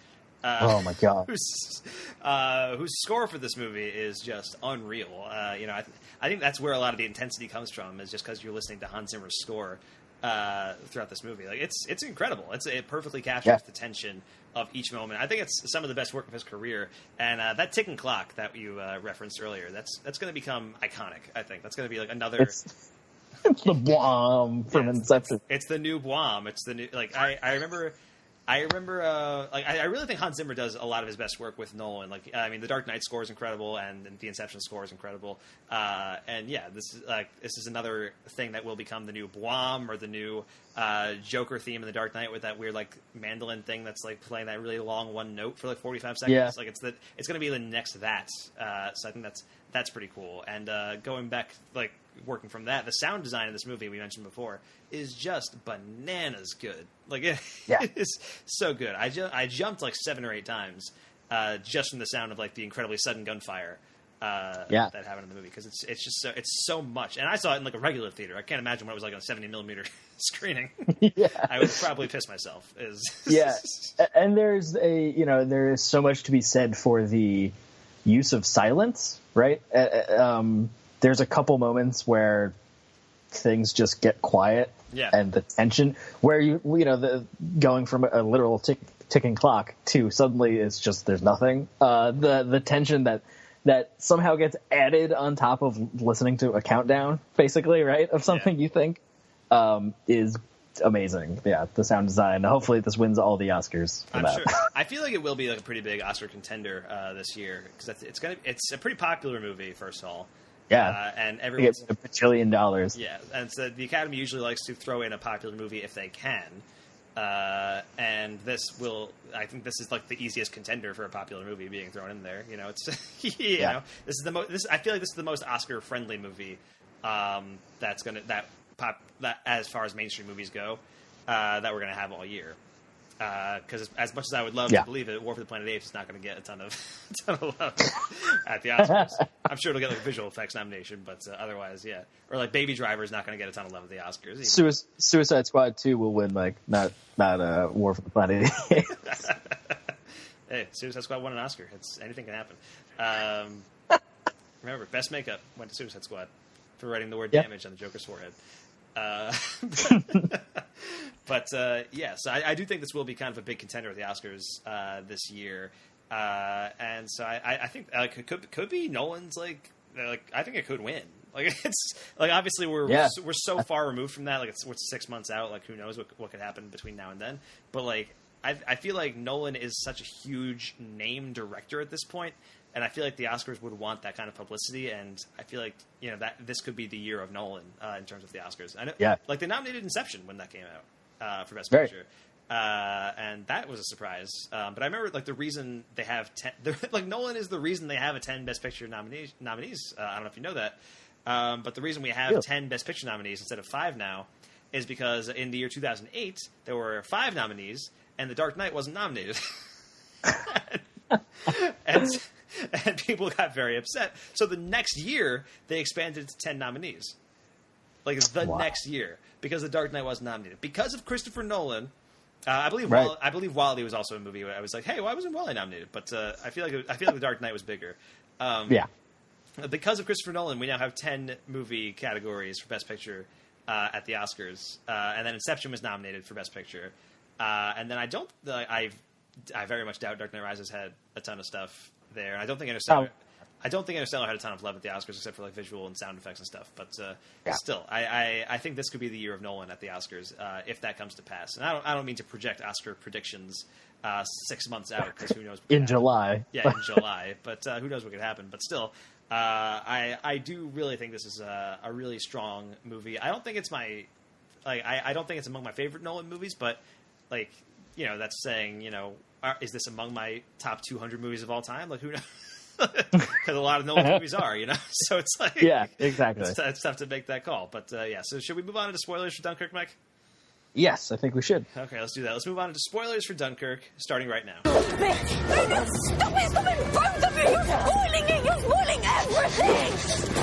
Oh my god! Whose score for this movie is just unreal. I think that's where a lot of the intensity comes from, is just because you're listening to Hans Zimmer's score throughout this movie. Like, it's incredible. It perfectly captures the tension of each moment. I think it's some of the best work of his career. And that ticking clock that you referenced earlier, that's going to become iconic. I think that's going to be like another. It's the Boam from Inception. It's the new Boam. It's the new I remember. I really think Hans Zimmer does a lot of his best work with Nolan. Like, I mean, the Dark Knight score is incredible, and the Inception score is incredible. This is another thing that will become the new Boam, or the new Joker theme in the Dark Knight, with that weird like mandolin thing that's like playing that really long one note for like 45 seconds. Yeah. Like, it's going to be the next that. So I think that's pretty cool. And going back, like, working from that, the sound design of this movie we mentioned before is just bananas good. Like, it is so good. I jumped like 7 or 8 times just from the sound of like the incredibly sudden gunfire that happened in the movie, because it's so much. And I saw it in like a regular theater. I can't imagine what it was like on a 70mm screening. I would probably piss myself. And there is so much to be said for the use of silence, right? There's a couple moments where things just get quiet, and the tension where going from a literal ticking clock to suddenly it's just there's nothing. The tension that somehow gets added on top of listening to a countdown, basically, right, of something you think, is amazing. Yeah, the sound design. Hopefully, this wins all the Oscars for that. Sure. I feel like it will be like a pretty big Oscar contender this year, because it's a pretty popular movie. First of all. Yeah, and everyone's $1 bajillion. Yeah, and so the Academy usually likes to throw in a popular movie if they can, and I think this is like the easiest contender for a popular movie being thrown in there. It's know, this is the most. I feel like this is the most Oscar friendly movie that as far as mainstream movies go that we're gonna have all year. Because as much as I would love to believe it, War for the Planet of the Apes is not going to get a ton of love at the Oscars. I'm sure it'll get like a visual effects nomination, but otherwise, or like Baby Driver is not going to get a ton of love at the Oscars either. Suicide Squad 2 will win, like not War for the Planet of the Apes. Hey, Suicide Squad won an Oscar. Anything can happen. Remember, best makeup went to Suicide Squad for writing the word damage on the Joker's forehead. But yeah, so I do think this will be kind of a big contender at the Oscars this year, and so I think it could be Nolan's like I think it could win. Like it's like obviously we're so far removed from that. Like we're 6 months out. Like who knows what could happen between now and then. But like I feel like Nolan is such a huge name director at this point, and I feel like the Oscars would want that kind of publicity. And I feel like that this could be the year of Nolan in terms of the Oscars. I know, like they nominated Inception when that came out for Best Picture. And that was a surprise. But I remember like the reason they have 10, like Nolan is the reason they have a 10 Best Picture nominees. I don't know if you know that. But the reason we have 10 Best Picture nominees instead of 5 now is because in the year 2008, there were 5 nominees and The Dark Knight wasn't nominated. and people got very upset. So the next year, they expanded to 10 nominees. Like next year, because The Dark Knight wasn't nominated. Because of Christopher Nolan, I believe WALL-E was also a movie where I was like, hey, why wasn't WALL-E nominated? But I feel like The Dark Knight was bigger. Because of Christopher Nolan, we now have 10 movie categories for Best Picture at the Oscars, and then Inception was nominated for Best Picture, and then I very much doubt Dark Knight Rises had a ton of stuff there. I don't think Interstellar. I don't think Interstellar had a ton of love at the Oscars, except for like visual and sound effects and stuff. But still, I think this could be the year of Nolan at the Oscars if that comes to pass. And I don't mean to project Oscar predictions 6 months out because who knows? In July, in July. But who knows what could happen? But still, I do really think this is a really strong movie. I don't think it's I don't think it's among my favorite Nolan movies, but like that's saying is this among my top 200 movies of all time? Like who knows? Because a lot of Nolan movies are, so it's like exactly. It's tough to make that call, but So should we move on into spoilers for Dunkirk, Mike? Yes, I think we should. Okay, let's do that. Let's move on to spoilers for Dunkirk, starting right now. Stop it! Both of you! You're spoiling it! You're spoiling everything!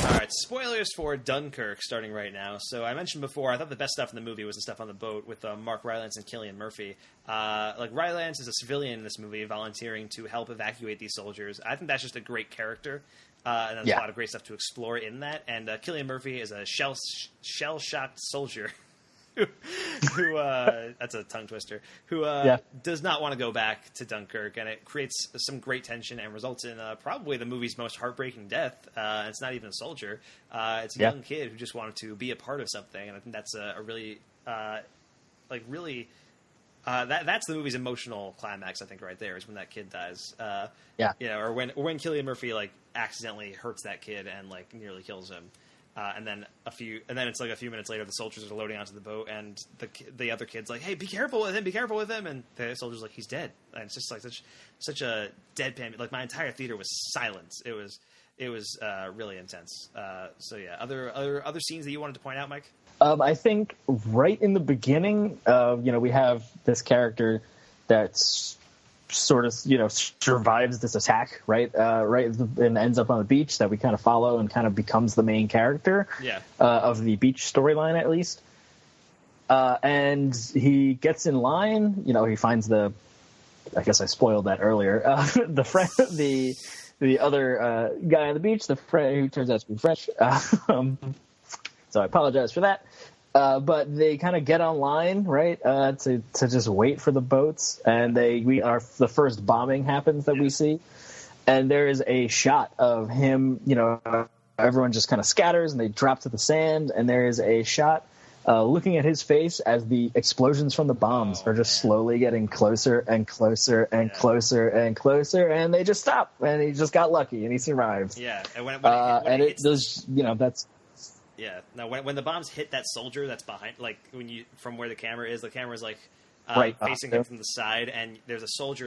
All right, spoilers for Dunkirk, starting right now. So I mentioned before, I thought the best stuff in the movie was the stuff on the boat with Mark Rylance and Cillian Murphy. Rylance is a civilian in this movie, volunteering to help evacuate these soldiers. I think that's just a great character, and there's a lot of great stuff to explore in that. And Cillian Murphy is a shell-shocked soldier. who that's a tongue twister, who does not want to go back to Dunkirk, and it creates some great tension and results in probably the movie's most heartbreaking death. And it's not even a soldier, it's a young kid who just wanted to be a part of something, and I think that's a really that's the movie's emotional climax, I think, right there, is when that kid dies. Or when Cillian Murphy accidentally hurts that kid and nearly kills him. And then it's like a few minutes later, the soldiers are loading onto the boat, and the other kid's like, "Hey, be careful with him!" And the soldier's like, "He's dead." And it's just like such a deadpan. Like my entire theater was silent. It was really intense. Other scenes that you wanted to point out, Mike? I think right in the beginning, we have this character that's sort of survives this attack right and ends up on the beach that we kind of follow and kind of becomes the main character of the beach storyline, at least, and he gets in line. He finds I guess I spoiled that earlier, the friend, the other guy on the beach, the friend who turns out to be French, so I apologize for that. But they kind of get online, right, to just wait for the boats, and the first bombing happens that we see, and there is a shot of him, everyone just kind of scatters and they drop to the sand, and there is a shot looking at his face as the explosions from the bombs are just slowly getting closer and closer and closer and closer, and they just stop, and he just got lucky and he survives. Yeah, and when that's. Yeah. Now, when the bombs hit that soldier that's behind, from where the camera's facing him from the side, and there's a soldier,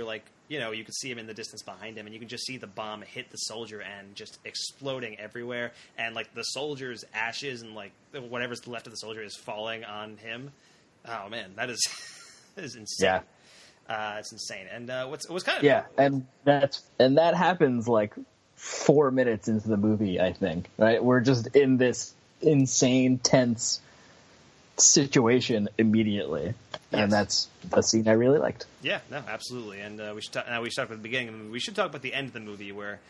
you can see him in the distance behind him, and you can just see the bomb hit the soldier and just exploding everywhere, and the soldier's ashes and whatever's left of the soldier is falling on him. Oh man, that is insane. Yeah. It's insane. And what's kind of and that happens 4 minutes into the movie, I think. Right, we're just in this insane, tense situation immediately, and that's a scene I really liked. Yeah, no, absolutely. And we should talk about the beginning of the movie. We should talk about the end of the movie where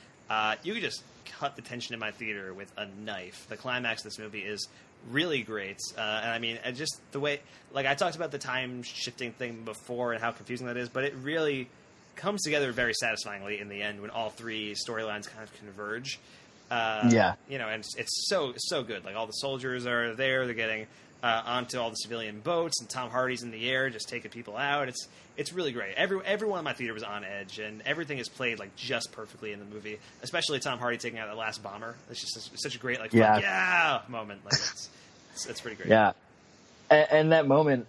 you could just cut the tension in my theater with a knife. The climax of this movie is really great, and I mean, just the way, like I talked about the time shifting thing before and how confusing that is, but it really comes together very satisfyingly in the end when all three storylines kind of converge. You know, and it's so good. Like all the soldiers are there; they're getting onto all the civilian boats, and Tom Hardy's in the air just taking people out. It's really great. Everyone in my theater was on edge, and everything is played like just perfectly in the movie. Especially Tom Hardy taking out the last bomber. It's just such a great like fuck yeah moment. Like it's pretty great. Yeah, and that moment.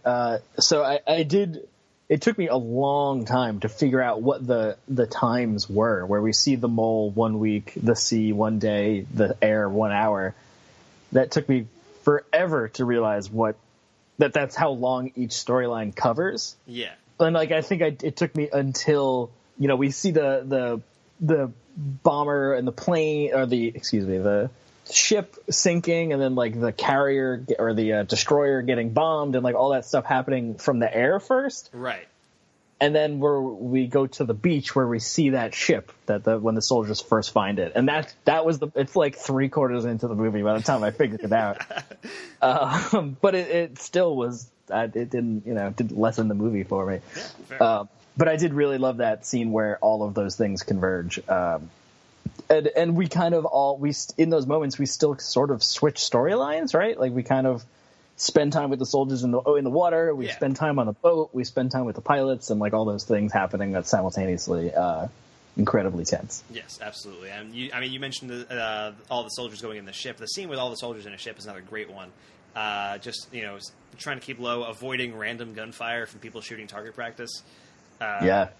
So I did. It took me a long time to figure out what the times were. Where we see the mole 1 week, the sea 1 day, the air 1 hour. That took me forever to realize that's how long each storyline covers. Yeah. And like I think it took me until we see the bomber and the plane or the ship sinking, and then like the carrier or the destroyer getting bombed, and like all that stuff happening from the air first. Right. And then we go to the beach where we see that ship when the soldiers first find it, and it's like 3/4 into the movie by the time I figured it out. But it still was. It didn't lessen the movie for me. Yeah, fair. But I did really love that scene where all of those things converge. And we kind of in those moments we still sort of switch storylines, right? Like we kind of spend time with the soldiers in the water. We spend time on the boat. We spend time with the pilots, and like all those things happening that's simultaneously incredibly tense. Yes, absolutely. And you mentioned all the soldiers going in the ship. The scene with all the soldiers in a ship is another great one. Just trying to keep low, avoiding random gunfire from people shooting target practice.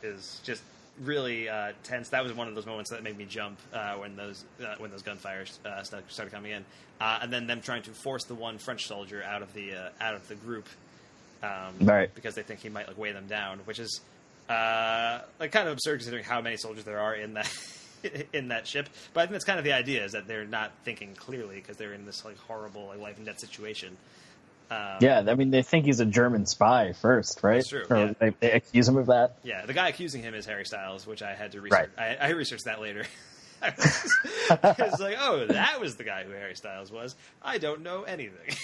Is just really tense. That was one of those moments that made me jump when those gunfires started coming in, and then them trying to force the one French soldier out of the group, right? Because they think he might like weigh them down, which is like kind of absurd considering how many soldiers there are in that in that ship. But I think that's kind of the idea, is that they're not thinking clearly because they're in this like horrible like life and death situation. I mean, they think he's a German spy first, right? That's true. Or they accuse him of that. Yeah, the guy accusing him is Harry Styles, which I had to research. Right. I researched that later. I was like, oh, that was the guy who Harry Styles was. I don't know anything.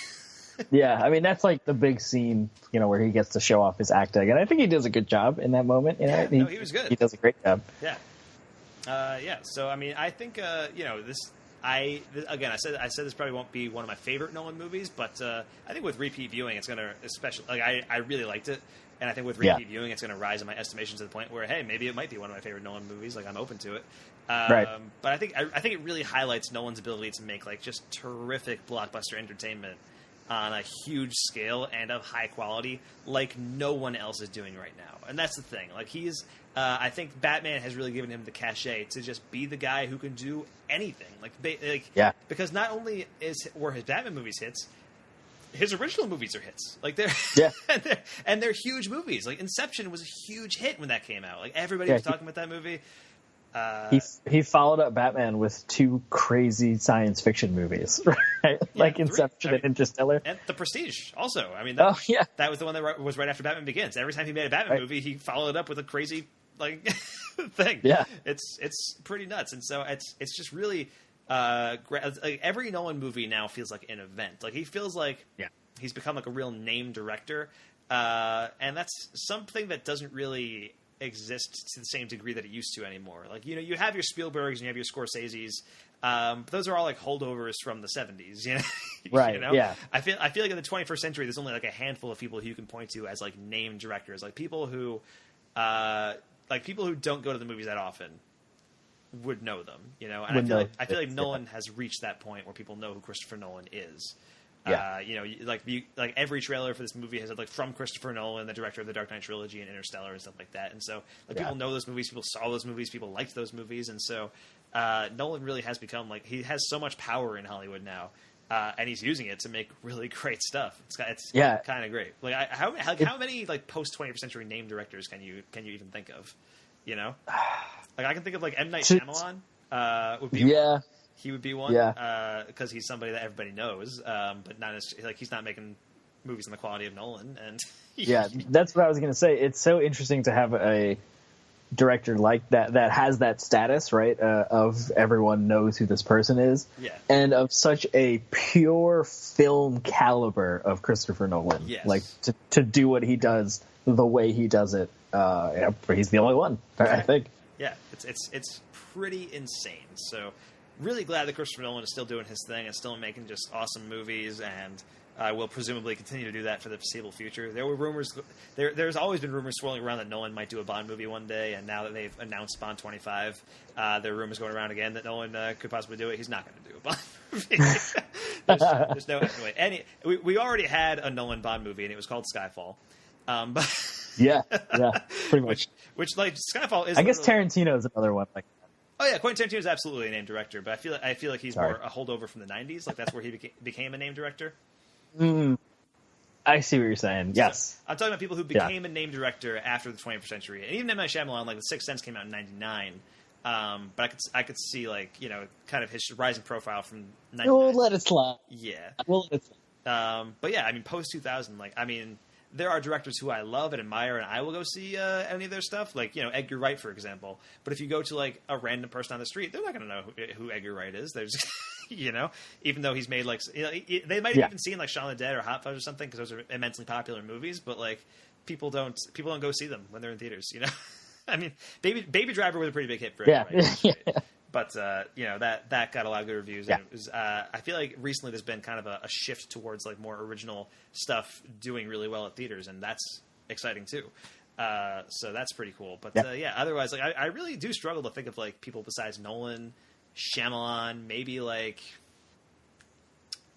Yeah, I mean, that's like the big scene, where he gets to show off his acting. And I think he does a good job in that moment. He was good. He does a great job. Yeah. So, I mean, I think, this... I said this probably won't be one of my favorite Nolan movies, but I think with repeat viewing, it's going to, especially, like, I really liked it, and I think with repeat viewing, it's going to rise in my estimation to the point where, hey, maybe it might be one of my favorite Nolan movies. Like, I'm open to it. Right. But I think it really highlights Nolan's ability to make like just terrific blockbuster entertainment on a huge scale and of high quality, like no one else is doing right now. And that's the thing. Like he's, I think Batman has really given him the cachet to just be the guy who can do anything. Because not only were his Batman movies hits, his original movies are hits. Like they're and they're huge movies. Like Inception was a huge hit when that came out. Like everybody was talking about that movie. He followed up Batman with 2 crazy science fiction movies, right? Like Inception and Interstellar. And The Prestige, also. I mean, that was the one that was right after Batman Begins. Every time he made a Batman movie, he followed it up with a crazy thing. Yeah, it's pretty nuts. And so it's just really like every Nolan movie now feels like an event. Like he feels like he's become like a real name director, and that's something that doesn't really exist to the same degree that it used to anymore. Like, you have your Spielbergs and you have your Scorseses, but those are all like holdovers from the 70s, Right. Yeah. I feel like in the 21st century, there's only like a handful of people who you can point to as like name directors, like people who don't go to the movies that often would know them, and I feel like Nolan has reached that point where people know who Christopher Nolan is. Yeah. Like every trailer for this movie has like from Christopher Nolan, the director of the Dark Knight trilogy and Interstellar and stuff like that. And so people know those movies, people saw those movies, people liked those movies. And so Nolan really has become like, he has so much power in Hollywood now. And he's using it to make really great stuff. It's kind of great. Like how many like post 21st century name directors can you even think of? Like I can think of like M. Night Shyamalan would be one. He would be one, because he's somebody that everybody knows, but not as like he's not making movies on the quality of Nolan. And that's what I was going to say. It's so interesting to have a director like that has that status, right? Of everyone knows who this person is, and of such a pure film caliber of Christopher Nolan, like to do what he does the way he does it. He's the only one, I think. Yeah, it's pretty insane. So really glad that Christopher Nolan is still doing his thing and still making just awesome movies, and will presumably continue to do that for the foreseeable future. There were rumors. There's always been rumors swirling around that Nolan might do a Bond movie one day, and now that they've announced Bond 25, there are rumors going around again that Nolan could possibly do it. He's not going to do a Bond movie. there's no way. We already had a Nolan Bond movie, and it was called Skyfall. But yeah, pretty much. Which like Skyfall is. I guess Tarantino is another one like that. Oh yeah, Quentin Tarantino is absolutely a named director, but I feel like he's more a holdover from the '90s. Like that's where he became a named director. I see what you're saying. Yes, I'm talking about people who became a named director after the 21st century, and even M. Night Shyamalan, like The Sixth Sense came out in '99. But I could see like kind of his rising profile from '99. We'll let it slide. Yeah, we'll let it slide. But yeah, I mean, post 2000, like I mean. There are directors who I love and admire, and I will go see any of their stuff, like Edgar Wright, for example. But if you go to like a random person on the street, they're not going to know who Edgar Wright is. There's, even though he's made like they might have even seen like Shaun of the Dead or Hot Fuzz or something because those are immensely popular movies. But like people don't go see them when they're in theaters. I mean, Baby Driver was a pretty big hit for Edgar Wright. But that got a lot of good reviews. And it was, I feel like recently there's been kind of a shift towards like more original stuff doing really well at theaters, and that's exciting too. So that's pretty cool. But otherwise, like I really do struggle to think of like people besides Nolan, Shyamalan, maybe like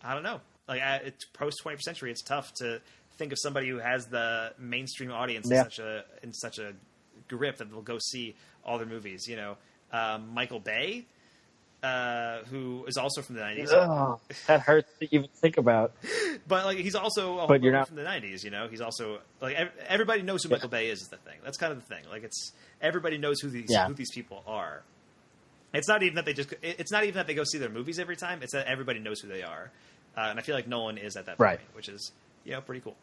I don't know. Like it's post 21st century, it's tough to think of somebody who has the mainstream audience in such a grip that they'll go see all their movies. Michael Bay, who is also from the 90s. Oh, that hurts to even think about. But like he's also a holdover from the 90s. He's also like everybody knows who Michael Bay is the thing. That's kind of the thing. Like everybody knows who these people are. It's not even that they go see their movies every time. It's that everybody knows who they are, and I feel like Nolan is at that point, which is pretty cool.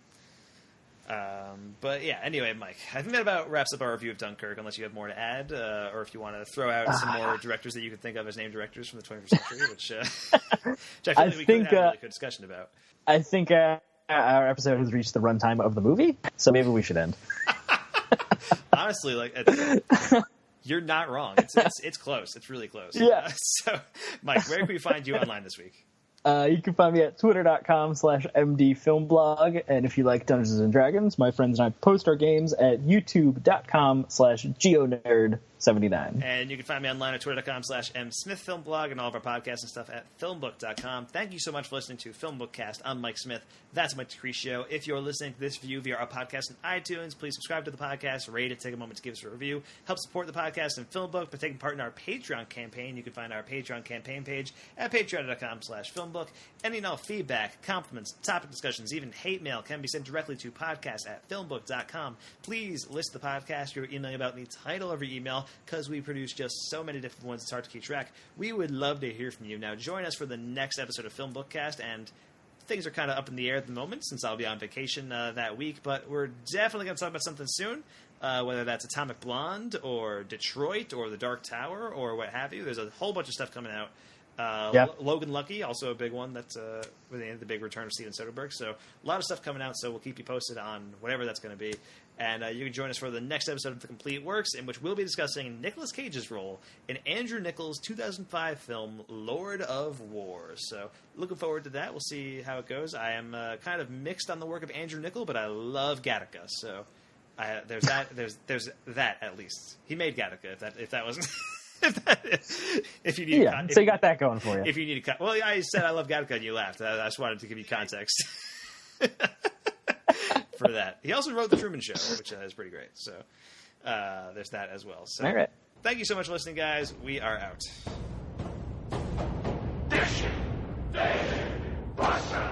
But yeah, anyway, Mike, I think that about wraps up our review of Dunkirk, unless you have more to add, or if you want to throw out some more directors that you could think of as named directors from the 21st century, which I feel like we could have a really good discussion about. I think our episode has reached the runtime of the movie, so maybe we should end. Honestly, like you're not wrong. It's close. It's really close. Yeah. So, Mike, where can we find you online this week? You can find me at twitter.com/mdfilmblog. And if you like Dungeons and Dragons, my friends and I post our games at youtube.com/geonerd79. And you can find me online at twitter.com/msmithfilmblog and all of our podcasts and stuff at FilmBook.com. Thank you so much for listening to FilmBookCast. I'm Mike Smith. That's Mike Decretio. If you're listening to this view via our podcast on iTunes, please subscribe to the podcast, rate it, take a moment to give us a review. Help support the podcast and FilmBook by taking part in our Patreon campaign. You can find our Patreon campaign page at patreon.com/FilmBook. Any and all feedback, compliments, topic discussions, even hate mail can be sent directly to podcast@filmbook.com. Please list the podcast you're emailing about in the title of your email, because we produce just so many different ones it's hard to keep track. We would love to hear from you. Now join us for the next episode of FilmBookCast, and things are kind of up in the air at the moment since I'll be on vacation that week, but we're definitely going to talk about something soon, whether that's Atomic Blonde or Detroit or The Dark Tower or what have you. There's a whole bunch of stuff coming out. Logan Lucky, also a big one. That's with the big return of Steven Soderbergh. So a lot of stuff coming out. So we'll keep you posted on whatever that's going to be. And you can join us for the next episode of The Complete Works, in which we'll be discussing Nicolas Cage's role in Andrew Niccol's 2005 film Lord of War. So looking forward to that. We'll see how it goes. I am kind of mixed on the work of Andrew Niccol, but I love Gattaca. So there's that. There's that at least. He made Gattaca. If that wasn't. If you need, so you got that going for you. If you need well, I said I love Gattaca and you laughed. I just wanted to give you context for that. He also wrote The Truman Show, which is pretty great. So there's that as well. So all right. Thank you so much for listening, guys. We are out. Buster.